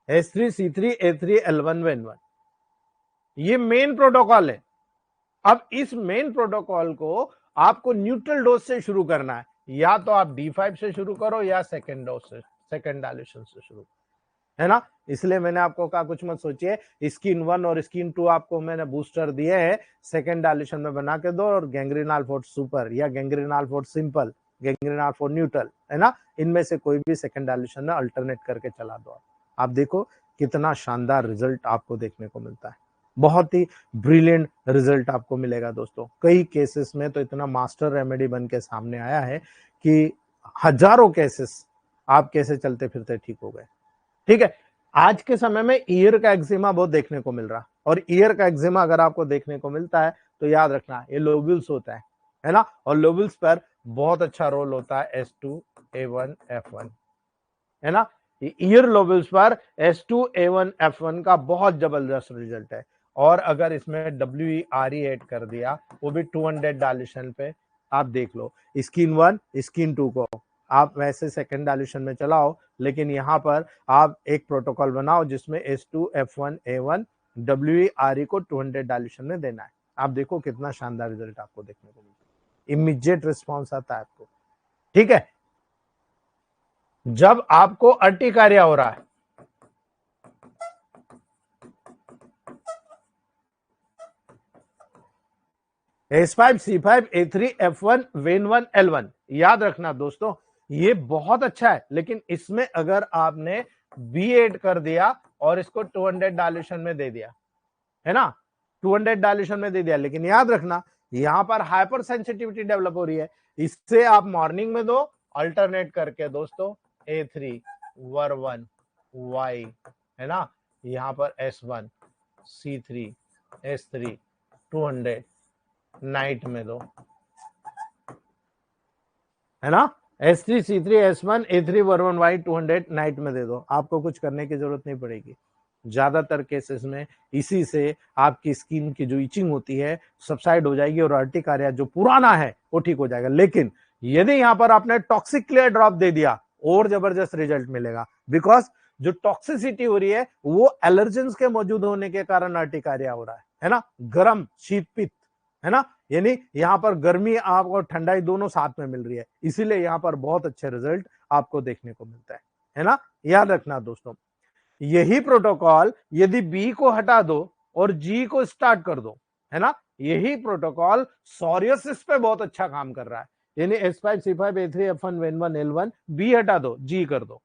S3 C3 A3 L1 Ven1, ये मेन प्रोटोकॉल है। अब इस मेन प्रोटोकॉल को आपको न्यूट्रल डोज से शुरू करना है, या तो आप D5 से शुरू करो या सेकेंड डोज से, सेकेंड डायल्यूशन से शुरू, है ना। इसलिए मैंने आपको कहा कुछ मत सोचिए, स्किन 1 और स्किन 2 आपको मैंने बूस्टर दिए हैं, सेकेंड डायल्यूशन में बना के दो, और गैंग्रीनॉल फोर्ट सुपर या गैंग्रीनॉल फोर्ट सिंपल गैंग्रीन R4 न्यूट्रल, है ना। इनमें से कोई भी सेकंड डायल्यूशन में अल्टरनेट करके चला दो। आप देखो कितना शानदार रिजल्ट आपको देखने को मिलता है, बहुत ही ब्रिलियंट रिजल्ट आपको मिलेगा दोस्तों। कई केसेस में तो इतना मास्टर रेमेडी बन के सामने आया है कि हजारों केसेस आप कैसे चलते फिरते ठीक हो गए। ठीक है, आज के समय में ईयर का एक्जिमा बहुत देखने को मिल रहा, और ईयर का एक्जिमा अगर आपको देखने को मिलता है तो याद रखना ये लोब्यूल्स होता है ना, और लोब्यूल्स पर बहुत अच्छा रोल होता है S2A1F1, है ना। ईयर लोब्यूल्स पर S2A1F1 का बहुत जबरदस्त रिजल्ट है। और अगर इसमें WERE ऐड कर दिया, वो भी 200 डायल्यूशन पे, आप देख लो स्किन 1 स्किन 2 को आप वैसे सेकंड डायल्यूशन में चलाओ, लेकिन यहाँ पर आप एक प्रोटोकॉल बनाओ जिसमें S2F1A1 WERE को 200 डायल्यूशन में देना है। आप देखो कितना शानदार रिजल्ट आपको देखने को मिलता है, इमीडिएट रिस्पॉन्स आता है आपको। ठीक है, जब आपको अर्टिकारिया हो रहा है, S5 C5 A3 F1 when 1 L1, याद रखना दोस्तों ये बहुत अच्छा है, लेकिन इसमें अगर आपने बी ऐड कर दिया और इसको 200 डायल्यूशन में दे दिया, है ना, 200 डायल्यूशन में दे दिया, लेकिन याद रखना यहां पर हाइपर सेंसिटिविटी डेवलप हो रही है। इससे आप मॉर्निंग में दो अल्टरनेट करके दोस्तों A3 वर1 Y, है ना, यहां पर S1 C3 S3 200 नाइट में दो, है ना, S3 C3 S1 A3 वर1 Y 200 night में दे दो। आपको कुछ करने की जरूरत नहीं पड़ेगी। ज्यादातर केसेस में इसी से आपकी स्किन की जो इचिंग होती है सबसाइड हो जाएगी और अर्टिकारिया जो पुराना है वो ठीक हो जाएगा। लेकिन यदि यहां पर आपने टॉक्सिक क्लियर ड्रॉप दे दिया और जबरदस्त रिजल्ट मिलेगा, बिकॉज जो टॉक्सिसिटी हो रही है वो एलर्जेंस के मौजूद होने के कारण अर्टिकारिया हो रहा है ना, गर्म शीत पित्त, है ना, यानी यहाँ पर गर्मी आपको ठंडाई दोनों साथ में मिल रही है, इसीलिए यहाँ पर बहुत अच्छे रिजल्ट आपको देखने को मिलता है ना। याद रखना दोस्तों, यही प्रोटोकॉल यदि बी को हटा दो और जी को स्टार्ट कर दो, है ना, यही प्रोटोकॉल सोरियोसिस पे बहुत अच्छा काम कर रहा है। यानी S5 C5 A3 F1 when 1 L1 B हटा दो जी कर दो,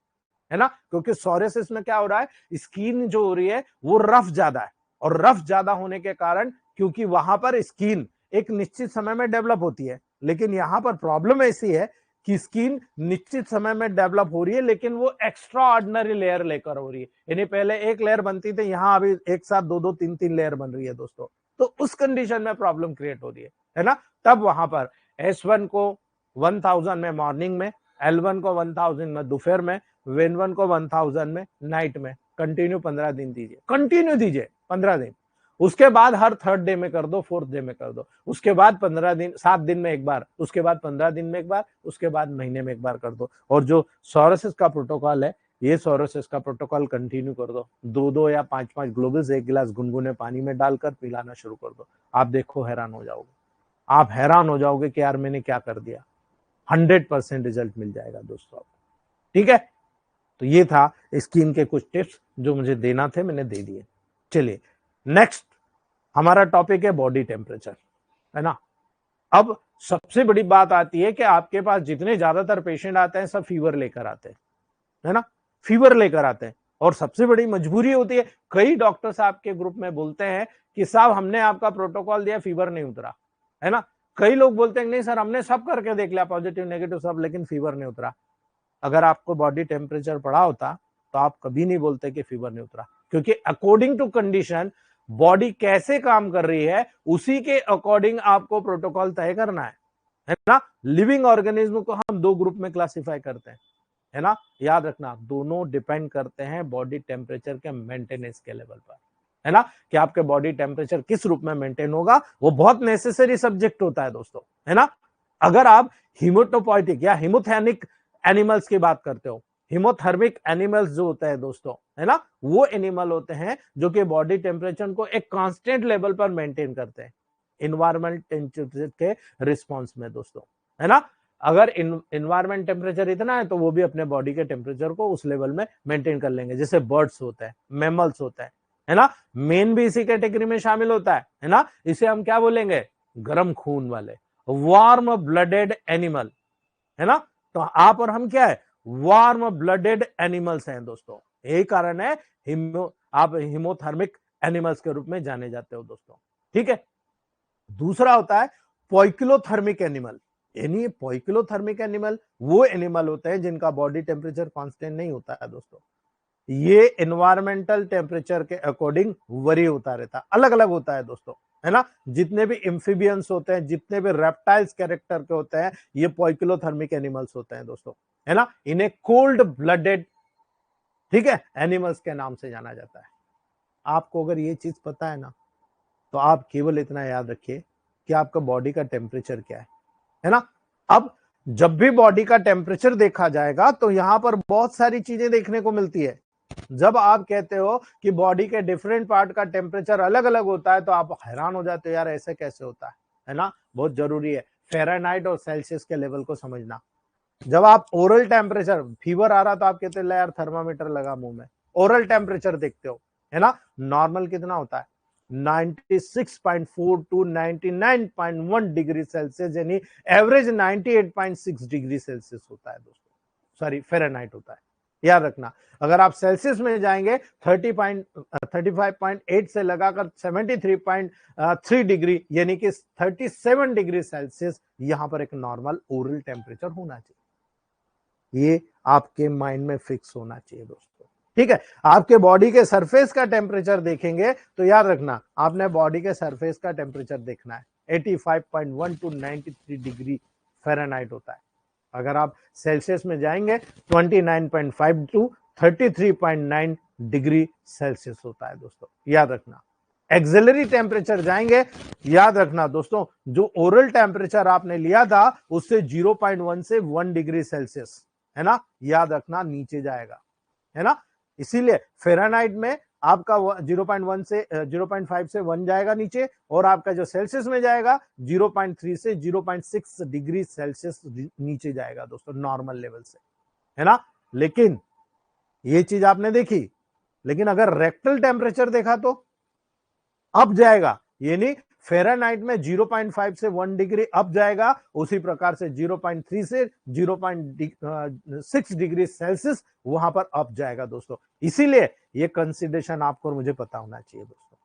है ना, क्योंकि सोरियोसिस में क्या हो रहा है, स्किन जो हो रही है वो रफ ज्यादा है, और रफ ज्यादा होने के कारण क्योंकि वहां पर स्किन एक निश्चित समय में डेवलप होती है, लेकिन यहां पर प्रॉब्लम ऐसी है कि स्किन निश्चित समय में डेवलप हो रही है लेकिन वो एक्स्ट्रा ऑर्डिनरी लेयर लेकर हो रही है। यानी पहले एक लेयर बनती थी, यहां अभी एक साथ दो दो तीन तीन लेयर बन रही है दोस्तों, तो उस कंडीशन में प्रॉब्लम क्रिएट हो रही है ना। तब वहां पर S1 को 1000 में मॉर्निंग में, L1 को 1000 में दोपहर में, वेन 1 को 1000 में नाइट में कंटिन्यू 15 दिन दीजिए, कंटिन्यू दीजिए 15 दिन। उसके बाद हर थर्ड डे में कर दो, फोर्थ डे में कर दो, उसके बाद 15 दिन 7 दिन में एक बार, उसके बाद 15 दिन में एक बार, उसके बाद महीने में एक बार कर दो। और जो सोरोसिस का प्रोटोकॉल है, ये सोरोसिस का प्रोटोकॉल कंटिन्यू कर दो, 2-2 या 5-5 ग्लोबल्स एक गिलास गुनगुने पानी में डालकर पिलाना शुरू कर दो। आप देखो हैरान हो जाओगे, आप हैरान हो जाओगे कि यार मैंने क्या कर दिया। 100% रिजल्ट मिल जाएगा दोस्तों आपको। ठीक है, तो ये था स्किन के कुछ टिप्स जो मुझे देना थे, मैंने दे दिए। चलिए नेक्स्ट हमारा टॉपिक है बॉडी टेम्परेचर, है ना। अब सबसे बड़ी बात आती है कि आपके पास जितने ज्यादातर पेशेंट आते हैं सब फीवर लेकर आते हैं, है ना, फीवर लेकर आते हैं। और सबसे बड़ी मजबूरी होती है, कई डॉक्टर्स आपके ग्रुप में बोलते हैं कि साहब हमने आपका प्रोटोकॉल दिया, फीवर नहीं उतरा, है ना। कई लोग बोलते हैं नहीं सर हमने सब करके देख लिया, पॉजिटिव नेगेटिव सब, लेकिन फीवर नहीं उतरा। अगर आपको बॉडी टेम्परेचर पड़ा होता तो आप कभी नहीं बोलते कि फीवर नहीं उतरा, क्योंकि अकॉर्डिंग टू कंडीशन बॉडी कैसे काम कर रही है उसी के अकॉर्डिंग आपको प्रोटोकॉल तय करना है ना। लिविंग ऑर्गेनिज्म को हम दो ग्रुप में क्लासिफाई करते हैं, है ना, याद रखना दोनों डिपेंड करते हैं बॉडी टेम्परेचर के मेंटेनेंस के लेवल पर, है ना, कि आपके बॉडी टेम्परेचर किस रूप में मेंटेन होगा, वो बहुत नेसेसरी सब्जेक्ट होता है दोस्तों, है ना। अगर आप हिमोटोपोइटिक या हिमोथैनिक एनिमल्स की बात करते हो, हिमोथर्मिक एनिमल्स जो होते हैं दोस्तों, है ना, वो एनिमल होते हैं जो कि बॉडी टेम्परेचर को एक कांस्टेंट लेवल पर मेंटेन करते हैं इन्वायरमेंट टेम्परेचर के रिस्पॉन्स में दोस्तों, है ना। अगर इन्वायरमेंट टेम्परेचर इतना है तो वो भी अपने बॉडी के टेम्परेचर को उस लेवल में मेंटेन कर लेंगे। जैसे बर्ड्स होते हैं, मैमल्स होते हैं, है ना, मेन भी इसी कैटेगरी में शामिल होता है ना। इसे हम क्या बोलेंगे, गर्म खून वाले, वार्म ब्लडेड एनिमल, है ना। तो आप और हम क्या है, वार्म ब्लडेड एनिमल्स हैं दोस्तों, यही कारण है आप हिमोथर्मिक एनिमल्स के रूप में जाने जाते हो दोस्तों, ठीक है। दूसरा होता है पॉइकिलोथर्मिक एनिमल, यानी पॉइकिलोथर्मिक एनिमल वो एनिमल होते हैं जिनका बॉडी टेम्परेचर कांस्टेंट नहीं होता है दोस्तों, ये एनवायरमेंटल टेम्परेचर के अकॉर्डिंग वरी होता रहता है, अलग अलग होता है दोस्तों, है ना। जितने भी एम्फीबियंस होते हैं, जितने भी रेप्टाइल्स कैरेक्टर के होते हैं, ये पॉइकिलोथर्मिक एनिमल्स होते हैं दोस्तों, है ना। इन्हें कोल्ड ब्लडेड, ठीक है, एनिमल्स के नाम से जाना जाता है। आपको अगर ये चीज पता है ना, तो आप केवल इतना याद रखिए कि आपका बॉडी का टेम्परेचर क्या है ना। अब जब भी बॉडी का टेम्परेचर देखा जाएगा तो यहां पर बहुत सारी चीजें देखने को मिलती है। जब आप कहते हो कि बॉडी के डिफरेंट पार्ट का टेम्परेचर अलग अलग होता है, तो आप हैरान हो जाते हो, यार ऐसे कैसे होता है ना। बहुत जरूरी है फ़ारेनहाइट और सेल्सियस के लेवल को समझना। जब आप ओरल टेम्परेचर, फीवर आ रहा तो आप कहते हो यार थर्मामीटर लगा मुंह में, ओरल टेम्परेचर देखते हो, है ना। नॉर्मल कितना होता है, 96.4 टू 99.1 डिग्री सेल्सियस, यानी एवरेज 98.6 डिग्री सेल्सियस होता है दोस्तों, सॉरी फ़ारेनहाइट होता है, याद रखना। अगर आप सेल्सियस में जाएंगे 35.8 से लगाकर 73.3 डिग्री, यानी कि 37 डिग्री सेल्सियस, यहां पर एक नॉर्मल ओरल टेम्परेचर होना चाहिए। ये आपके माइंड में फिक्स होना चाहिए दोस्तों, ठीक है। आपके बॉडी के सरफेस का टेम्परेचर देखेंगे तो याद रखना, आपने बॉडी के सरफेस का टेम्परेचर देखना है, 85.1 टू 93 डिग्री फ़ारेनहाइट होता है। अगर आप सेल्सियस में जाएंगे 29.5 टू 33.9 डिग्री सेल्सियस होता है दोस्तों, याद रखना। एक्सिलरी टेम्परेचर जाएंगे, याद रखना दोस्तों, जो ओरल टेम्परेचर आपने लिया था उससे 0.1 से 1 डिग्री सेल्सियस, है ना, याद रखना, नीचे जाएगा, है ना। इसीलिए फ़ारेनहाइट में आपका 0.1 से 0.5 से 1 जाएगा नीचे, और आपका जो सेल्सियस में जाएगा 0.3 से 0.6 डिग्री सेल्सियस नीचे जाएगा दोस्तों, नॉर्मल लेवल से, है ना। लेकिन ये चीज आपने देखी, लेकिन अगर रेक्टल टेम्परेचर देखा तो अप जाएगा, यानी फ़ारेनहाइट में 0.5 से 1 डिग्री अप जाएगा, उसी प्रकार से 0.3 से 0.6 डिग्री सेल्सियस वहां पर अप जाएगा दोस्तों। इसीलिए ये कंसिडरेशन आपको और मुझे पता होना चाहिए दोस्तों।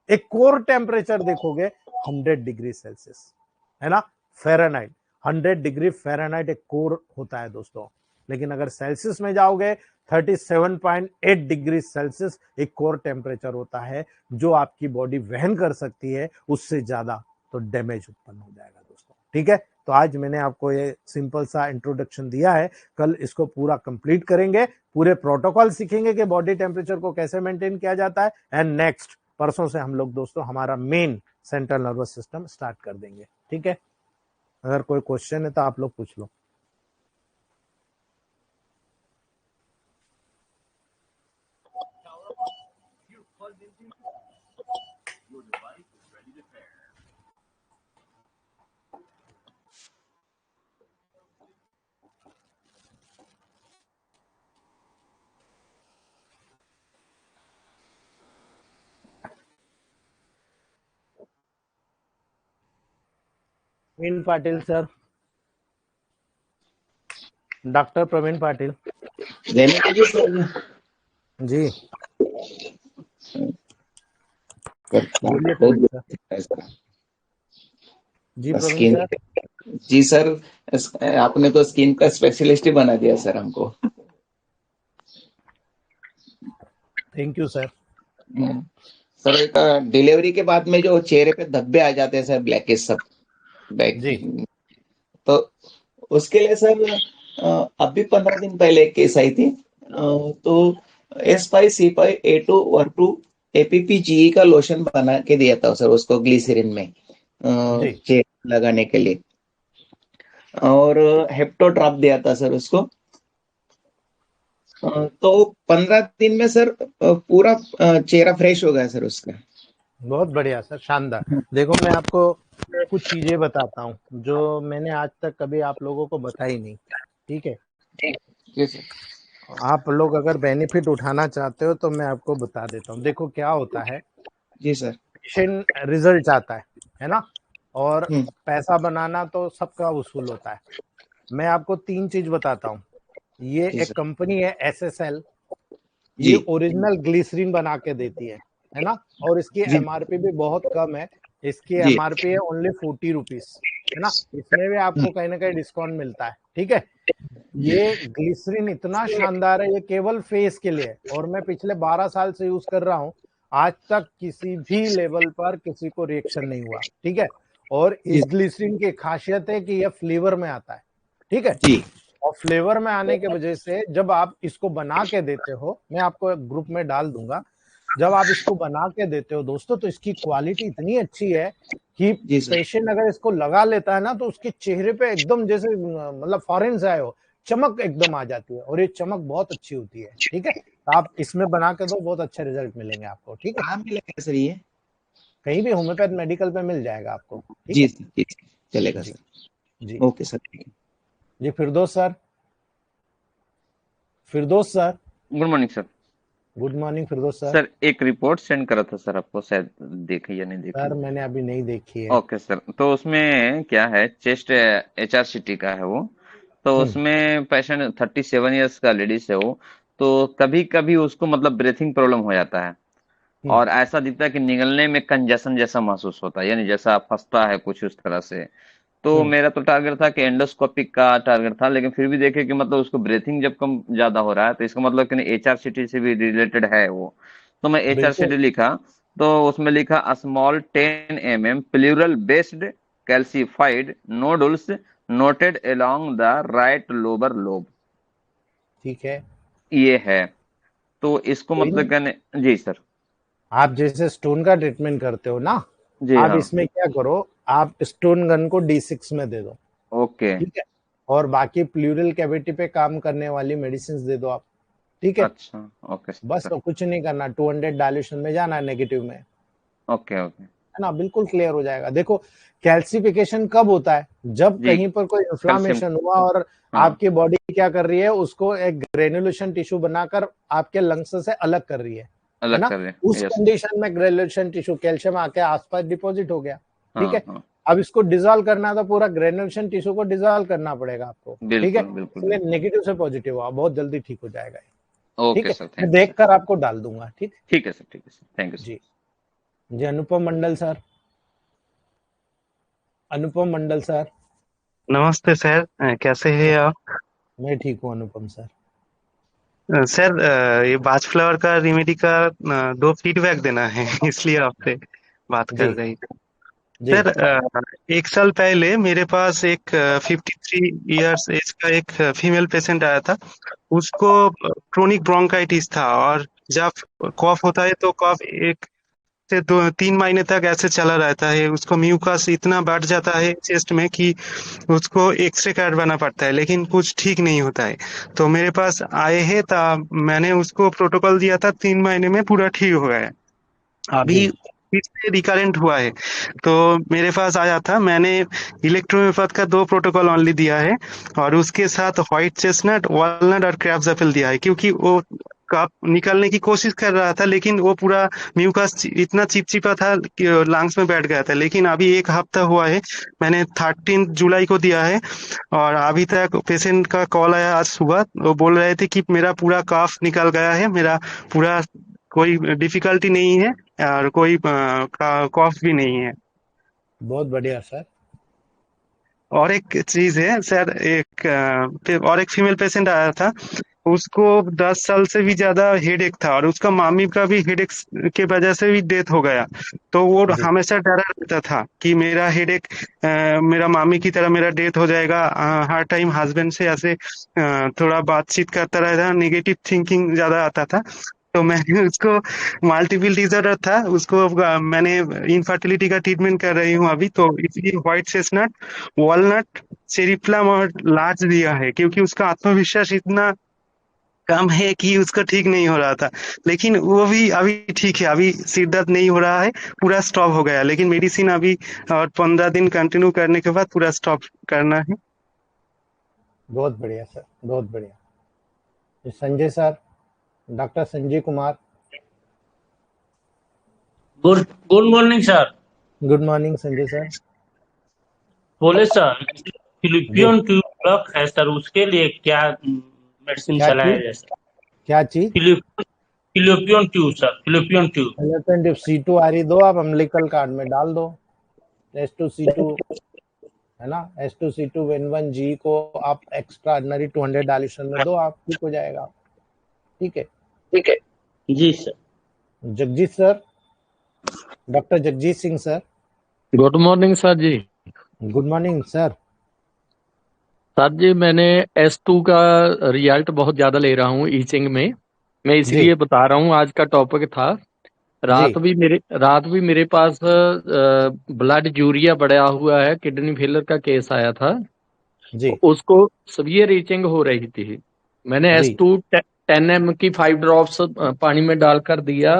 एक कोर टेम्परेचर देखोगे 100 डिग्री सेल्सियस, है ना, फ़ारेनहाइट 100 डिग्री फ़ारेनहाइट एक कोर होता है दोस्तों। लेकिन अगर सेल्सियस में जाओगे 37.8 डिग्री सेल्सियस एक कोर टेम्परेचर होता है, जो आपकी बॉडी वहन कर सकती है, उससे ज्यादा तो डैमेज उत्पन्न हो जाएगा दोस्तों, ठीक है। तो आज मैंने आपको ये सिंपल सा इंट्रोडक्शन दिया है, कल इसको पूरा कंप्लीट करेंगे, पूरे प्रोटोकॉल सीखेंगे कि बॉडी टेम्परेचर को कैसे मेंटेन किया जाता है, एंड नेक्स्ट परसों से हम लोग दोस्तों हमारा main central nervous system start कर देंगे, ठीक है। अगर कोई क्वेश्चन है तो आप लोग पूछ लो। प्रवीण पाटिल सर, डॉक्टर प्रवीण पाटिल जी, बोलिए प्रवीण सर। जी प्रवीण स्किन, सर। जी सर, आपने तो स्किन का स्पेशलिस्ट ही बना दिया सर हमको। Thank you sir. सर एक डिलीवरी के बाद में जो चेहरे पे धब्बे आ जाते हैं सर, ब्लैकिश सब बैक, जी तो उसके लिए सर अभी 15 दिन पहले एक केस आई थी, तो S5C5A2 वर्टू APPGE का लोशन बना के दिया था सर उसको, ग्लिसरीन में जी चेहरे लगाने के लिए, और हेप्टो ड्रॉप दिया था सर उसको। तो 15 दिन में सर पूरा चेहरा फ्रेश हो गया सर उसका। बहुत बढ़िया सर, शानदार। देखो मैं आपको कुछ चीजें बताता हूँ जो मैंने आज तक कभी आप लोगों को बताई नहीं, ठीक है। जी सर। आप लोग अगर बेनिफिट उठाना चाहते हो तो मैं आपको बता देता हूँ। देखो क्या होता है, जी सर। पेशेंट रिजल्ट चाहता है ना, और हम्म। पैसा बनाना तो सबका उसूल होता है। मैं आपको 3 चीज बताता हूँ। ये जी एक सर। कंपनी है SSL, ये जी ओरिजिनल ग्लिसरीन बना के देती है ना, और इसकी जी एमआरपी भी बहुत कम है। इसकी जी। एमआरपी है ओनली 40 रुपीज, है ना। इसमें भी आपको कहीं ना कहीं डिस्काउंट मिलता है, ठीक है। जी ये ग्लिसरीन इतना शानदार है, ये केवल फेस के लिए है, और मैं पिछले 12 साल से यूज कर रहा हूँ। आज तक किसी भी लेवल पर किसी को रिएक्शन नहीं हुआ, ठीक है। और जी इस ग्लिसरीन की खासियत है कि यह फ्लेवर में आता है, ठीक है। जी। और फ्लेवर में आने की वजह से जब आप इसको बना के देते हो, मैं आपको एक ग्रुप में डाल दूंगा, जब आप इसको बना के देते हो दोस्तों, तो इसकी क्वालिटी इतनी अच्छी है कि जी सर। पेशेंट अगर इसको लगा लेता है ना, तो उसके चेहरे पे एकदम जैसे मतलब फॉरेन से आए हो, चमक एकदम आ जाती है, और ये चमक बहुत अच्छी होती है, ठीक है। तो आप इसमें बना के दो, बहुत अच्छे रिजल्ट मिलेंगे आपको, ठीक है। कहाँ मिलेगा सर ये? कहीं भी होम्योपैथ मेडिकल पे मिल जाएगा आपको, ठीक जी है। सर, जी सर, चलेगा जी सर। जी। ओके सर, ठीक है। जी Firdaus sir, Firdaus sir, good morning sir. Good morning Firdaus sir. Sir एक रिपोर्ट सेंड करा था सर आपको, शायद देखी या नहीं देखी। सर मैंने अभी नहीं देखी है। ओके सर, तो उसमें क्या है, चेस्ट HRCT का है वो। तो हम्म उसमें पेशेंट 37 ईयर्स का लेडीज है वो। तो कभी कभी उसको मतलब ब्रीथिंग प्रॉब्लम हो जाता है, हम्म और ऐसा दिखता है कि निगलने में कंजेशन जैसा महसूस होता है, यानी जैसा फंसता है कुछ उस तरह से। तो हम्म मेरा तो टारगेट था कि एंडोस्कोपिक का टारगेट था, लेकिन फिर भी देखे कि मतलब उसको ब्रीथिंग जब कम ज्यादा हो रहा है, तो इसका मतलब कि HRCT से भी रिलेटेड है वो। तो मैं बिल्कुल। HRCT लिखा। तो उसमें लिखा small 10 mm pleural based calcified nodules noted along the right lobar lobe. ठीक है। ये है। तो इसको कोई नहीं, मतलब कहने। जी सर। आप जैसे स्टोन का ट्रीटमेंट करते हो ना, जी आप हाँ। इसमें क्या करो, आप स्टोन गन को D6 में दे दो, ओके। ठीक है। और बाकी प्लूरल कैविटी पे काम करने वाली मेडिसिन दे दो आप, ठीक है। अच्छा। ओके बस सर। और कुछ नहीं करना, 200 डायल्यूशन में जाना है, नेगेटिव में, है ओके ओके। ना, बिल्कुल क्लियर हो जाएगा। देखो, कैल्सिफिकेशन कब होता है, जब जी। कहीं पर कोई कैल्शियम। इन्फ्लामेशन हुआ और हाँ। आपकी बॉडी क्या कर रही है, उसको एक ग्रेनुलेशन टिश्यू बनाकर आपके लंग्स से अलग कर रही है अलग ना। कर रहे उस हैं, यस। कंडीशन में ग्रेनुलेशन टिश्यू कैल्शियम आके आसपास डिपॉजिट हो गया, ठीक हाँ है। हाँ। अब इसको डिजोल्व करना है, तो पूरा ग्रेनुलेशन टिश्यू को डिजोल्व करना पड़ेगा आपको, ठीक है। बिल्कुल बिल्कुल इसलिए बिल्कुल। नेगेटिव से पॉजिटिव हुआ, बहुत जल्दी ठीक हो जाएगा ये, ठीक ओके है। सर, मैं थैंक यू सर। देखकर आपको डाल दूंगा, ठीक। ठीक है सर, ठीक है सर, थैंक यू सर। जी जी। Anupam Mandal sir, Anupam Mandal sir. नमस्ते सर, कैसे हैं आप? मैं ठीक हूँ अनुपम सर। सर, ये बाज फ्लावर का रेमेडी का दो फीडबैक देना है इसलिए आपसे बात कर जी रही थी। जी। सर, एक साल पहले मेरे पास एक 53 इयर्स एज का एक फीमेल पेशेंट आया था। उसको क्रोनिक ब्रोंकाइटिस था, और जब कॉफ होता है तो कॉफ एक से 2-3 महीने तक ऐसे चला रहता है। उसको म्यूकस इतना बढ़ जाता है चेस्ट में कि उसको एक्सरे करवाना पड़ता है, लेकिन कुछ ठीक नहीं होता है। तो मेरे पास आए हैं, मैंने उसको प्रोटोकॉल दिया था, 3 महीने में पूरा ठीक हो गया है। जी अभी फिर से रिकरेंट हुआ है, तो मेरे पास आया था। मैंने इलेक्ट्रोमेफाथ का 2 प्रोटोकॉल ओनली दिया है, और उसके साथ व्हाइट चेस्टनट, वॉलनट और क्रैब्स एपल दिया है, क्योंकि वो कप निकालने की कोशिश कर रहा था, लेकिन वो पूरा म्यूकस इतना चिपचिपा था कि लंग्स में बैठ गया था। लेकिन अभी एक हफ्ता हुआ है, मैंने 13 जुलाई को दिया है, और अभी तक पेशेंट का कॉल आया आज सुबह। वो बोल रहे थे कि मेरा पूरा कफ निकल गया है, मेरा पूरा कोई डिफिकल्टी नहीं है, और कोई कॉफ भी नहीं है। बहुत बढ़िया सर। और एक चीज है सर, और एक फीमेल पेशेंट आया था। उसको 10 साल से भी ज्यादा हेडेक था, और उसका मामी का भी हेडेक के वजह से भी डेथ हो गया। तो वो जी हमेशा डरा रहता था कि मेरा हेडेक, मेरा मामी की तरह मेरा डेथ हो जाएगा। हर टाइम हस्बैंड से ऐसे थोड़ा बातचीत करता रहता, नेगेटिव थिंकिंग ज्यादा आता था। तो मैंने उसको, मल्टीपल डिसऑर्डर था उसको, मैंने इनफर्टिलिटी का ट्रीटमेंट कर रही हूँ अभी। तो इसलिए white chestnut, walnut, cherry plum और लार्ज दिया है, क्योंकि उसका आत्मविश्वास इतना कम है कि उसका ठीक नहीं हो रहा था। लेकिन वो भी अभी ठीक है, अभी सिर दर्द नहीं हो रहा है, पूरा स्टॉप हो गया। लेकिन मेडिसिन अभी और 15 दिन कंटिन्यू करने के बाद पूरा स्टॉप करना है। बहुत बढ़िया सर, बहुत बढ़िया। ये Sanjay sir, doctor Sanjay Kumar. Good morning sir. Good morning Sanjay sir. बोले सर, जी फिलिपियन ट्यूब ब्लॉक है सर, उसके लिए क्या मेडिसिन क्या चलाया चीज जाए सर? क्या चीज Philippian tube sir, Philippian tube. Elephant C2 आरी दो, आप अम्लिकल कार्ड में डाल दो। S2C2 है ना, S2C2 को आप एक्स्ट्रा ऑर्डिनरी 200 डायल्यूशन में दो, आप ठीक हो जाएगा। ठीक है, ठीक है जी sir. Jagjit sir, doctor Jagjit Singh sir, good morning sir जी। Good morning sir. सर जी मैंने S2 का रिजल्ट बहुत ज्यादा ले रहा हूँ ईचिंग में। मैं जी इसलिए बता रहा हूँ, आज का टॉपिक था। जी रात भी मेरे पास ब्लड यूरिया बढ़ा हुआ है, किडनी फेलियर का केस आया था। जी उसको सीवियर ईचिंग हो रही थी। मैंने जी S2 10 ml की 5 ड्रॉप्स पानी में डालकर दिया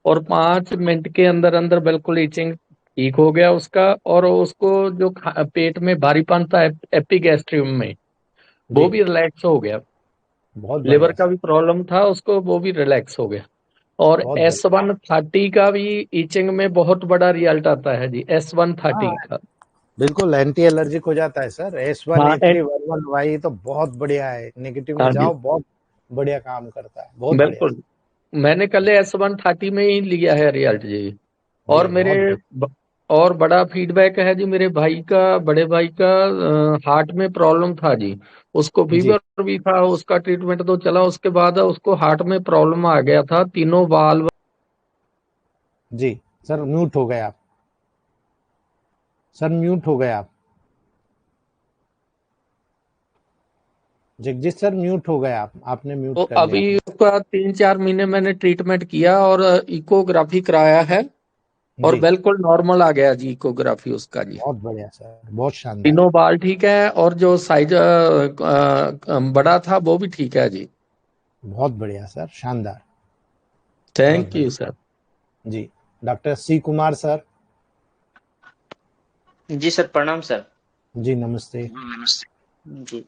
और 5 मिनट के अंदर अंदर बिल्कुल ईचिंग ठीक हो गया उसका। और उसको जो पेट में भारीपन था एपिगैस्ट्रियम में, वो जी भी रिलैक्स हो गया। बहुत लिवर बढ़िया का सर, भी प्रॉब्लम था उसको, वो भी रिलैक्स हो गया। और बहुत बढ़िया। S130 का भी ईचिंग में बहुत बड़ा रिजल्ट आता है जी, S130 हाँ का। बिल्कुल एंटी एलर्जिक हो जाता है सर। हाँ S1A311Y तो बहुत बढ़िया है, नेगेटिव में हाँ जी जाओ, बहुत बढ़िया काम करता है, बहुत बढ़िया बिल्कुल। मैंने कल S130 में ही लिया है रिजल्ट जी। और जी, बहुत बढ़िया। और बड़ा फीडबैक है जी, मेरे भाई का, बड़े भाई का हार्ट में प्रॉब्लम था जी। उसको जी फीवर भी था, उसका ट्रीटमेंट तो चला, उसके बाद उसको हार्ट में प्रॉब्लम आ गया था, तीनों वाल्व। जी सर, म्यूट हो गए आप, सर म्यूट हो गए आप, जगजीत सर म्यूट हो गए आप, आपने म्यूट तो कर लिया अभी अपना। उसका 3-4 महीने मैंने ट्रीटमेंट किया और इकोग्राफी कराया है और जी बिल्कुल नॉर्मल आ गया जी, इकोग्राफी उसका जी। बहुत बढ़िया सर, बहुत शानदार, तीनों बाल ठीक है और जो साइज बड़ा था वो भी ठीक है जी। बहुत बढ़िया सर, शानदार, बहुत थैंक यू बढ़िया। सर। जी, डॉक्टर C कुमार सर। जी सर, प्रणाम सर। जी नमस्ते। जी,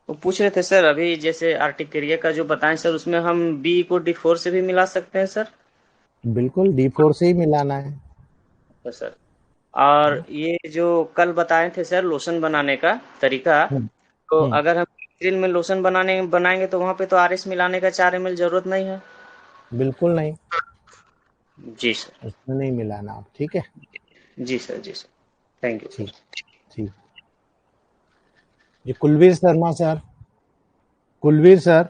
वो पूछ रहे थे सर, अभी जैसे आर्टिकेरिया का जो बताएं सर, उसमें हम बी को D4 से भी मिला सकते हैं सर? बिल्कुल D4 से ही मिलाना है। तो सर, और ये जो कल बताए थे सर लोशन बनाने का तरीका, हम्म तो हम्म, अगर हम ग्रिल में लोशन बनाएंगे तो वहाँ पे तो RS मिलाने का 4 ml जरूरत नहीं है? बिल्कुल नहीं, जी सर। उसमें नहीं मिलाना आप, ठीक है। जी सर, जी सर, थैंक यू ठीक सर। ठीक। जी Kulveer Sharma sir, Kulveer sir,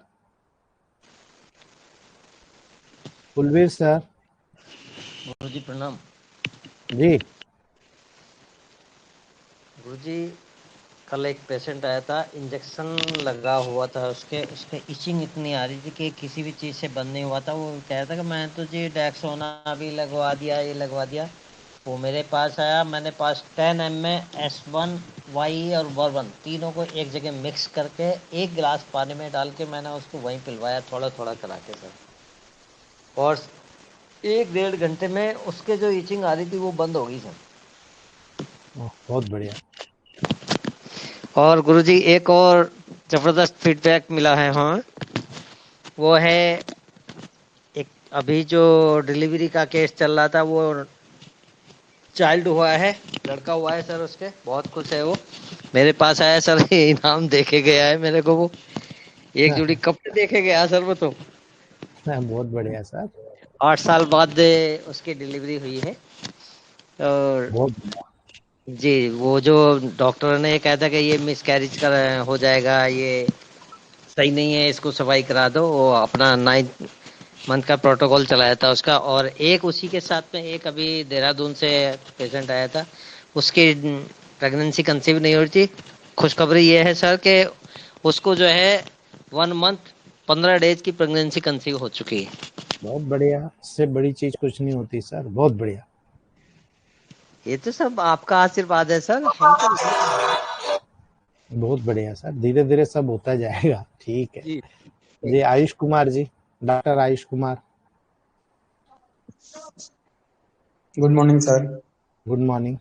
Kulveer sir. गुरु जी प्रणाम। जी गुरु जी कल एक पेशेंट आया था, इंजेक्शन लगा हुआ था उसके उसके इचिंग इतनी आ रही थी कि किसी भी चीज़ से बंद नहीं हुआ था। वो कह रहा था कि मैं तो जी डेक्सोना भी लगवा दिया, ये लगवा दिया। वो मेरे पास आया, मैंने पास 10 ml में S1Y और बॉर्बन तीनों को एक जगह मिक्स करके 1 गिलास पानी में डाल के मैंने उसको वहीं पिलवाया, थोड़ा थोड़ा करा के सर। और 1-1.5 घंटे में उसके जो इचिंग आ रही थी वो बंद हो गई सर। बहुत बढ़िया। और गुरुजी एक और जबरदस्त फीडबैक मिला है, हाँ वो है एक अभी जो डिलीवरी का केस चल रहा था, वो चाइल्ड हुआ है, लड़का हुआ है सर, उसके बहुत खुश है वो। मेरे पास आया सर, ये इनाम देके गया है मेरे को वो, एक जोड़ी कपड़े देके गया सर वो तो। बहुत बढ़िया सर, 8 साल बाद उसकी डिलीवरी हुई है। और बहुत बढ़िया। जी वो जो डॉक्टर ने कहा था कि ये मिसकैरेज कर हो जाएगा, ये सही नहीं है, इसको सफाई करा दो, वो अपना 9 मंथ का प्रोटोकॉल चलाया था उसका। और एक उसी के साथ में एक अभी देहरादून से पेशेंट आया था, उसकी प्रेगनेंसी कंसीव नहीं हो रही थी। खुशखबरी ये है सर कि उसको जो है 1 मंथ 15 डेज की प्रेगनेंसी कंसीव हो चुकी है। बहुत बढ़िया, इससे बड़ी चीज कुछ नहीं होती सर, बहुत बढ़िया। ये तो सब आपका आशीर्वाद है सर, हम तो बहुत बढ़िया सर, धीरे धीरे सब होता जाएगा, ठीक है। जी। जी Ayush Kumar ji, doctor Ayush Kumar. Good morning sir. Good morning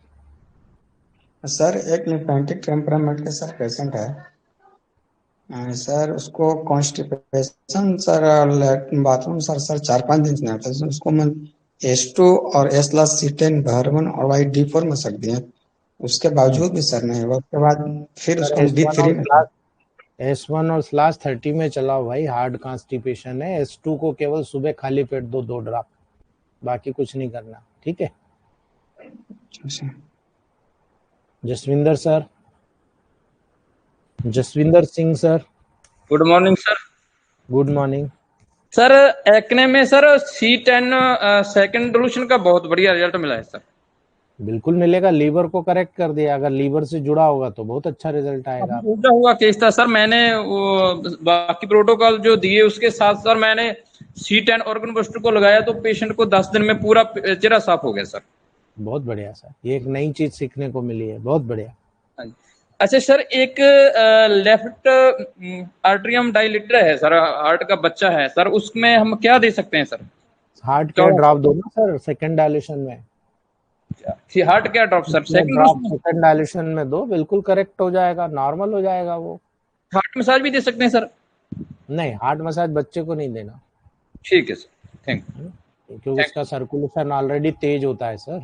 sir एक लिम्फेटिक टेम्परामेंट के सर पेशेंट है। सर उसको कॉन्स्टिपेशन सर, बाथरूम सर 4-5 दिन से नहीं आता सर। उसको मैं S2 और S+C10 भरवन और D4 में सक दिए, उसके बावजूद भी सर नहीं हुआ। उसके बाद फिर सर उसको S1 D3 और में क्लास S1 और स्लाश 30 में चलाओ भाई, हार्ड कॉन्स्टिपेशन है। S2 को केवल सुबह खाली पेट दो 2 ड्रॉप, बाकी कुछ नहीं करना, ठीक है। Jaswinder sir, Jaswinder Singh sir. Good morning sir. Good morning sir. Acne में सर C10 सेकंड सोल्यूशन का बहुत बढ़िया रिजल्ट मिला है सर। बिल्कुल मिलेगा, लीवर को करेक्ट कर दिया, अगर लीवर से जुड़ा होगा तो बहुत अच्छा रिजल्ट आएगा। उल्टा हुआ केस था सर, मैंने वो बाकी प्रोटोकॉल जो दिए उसके साथ सर मैंने C10 ऑर्गन बूस्टर को लगाया तो पेशेंट को 10 दिन में पूरा चेहरा साफ हो गया सर। बहुत बढ़िया सर, ये एक नई चीज सीखने को मिली है, बहुत बढ़िया। अच्छा सर, एक लेफ्ट आर्टरियम डायलिटर है सर, हार्ट का बच्चा है सर, उसमें हम क्या दे सकते हैं सर? हार्ट क्या ड्रॉप दो ना सर सेकंड डायलेशन में। हार्ट क्या ड्रॉप सर सेकंड डायलेशन में दो, बिल्कुल करेक्ट हो जाएगा, नॉर्मल हो जाएगा वो। हार्ट मसाज भी दे सकते हैं सर? नहीं, हार्ट मसाज बच्चे को नहीं देना। ठीक है सर, थैंक यू। क्योंकि उसका सर्कुलेशन ऑलरेडी तेज होता है सर।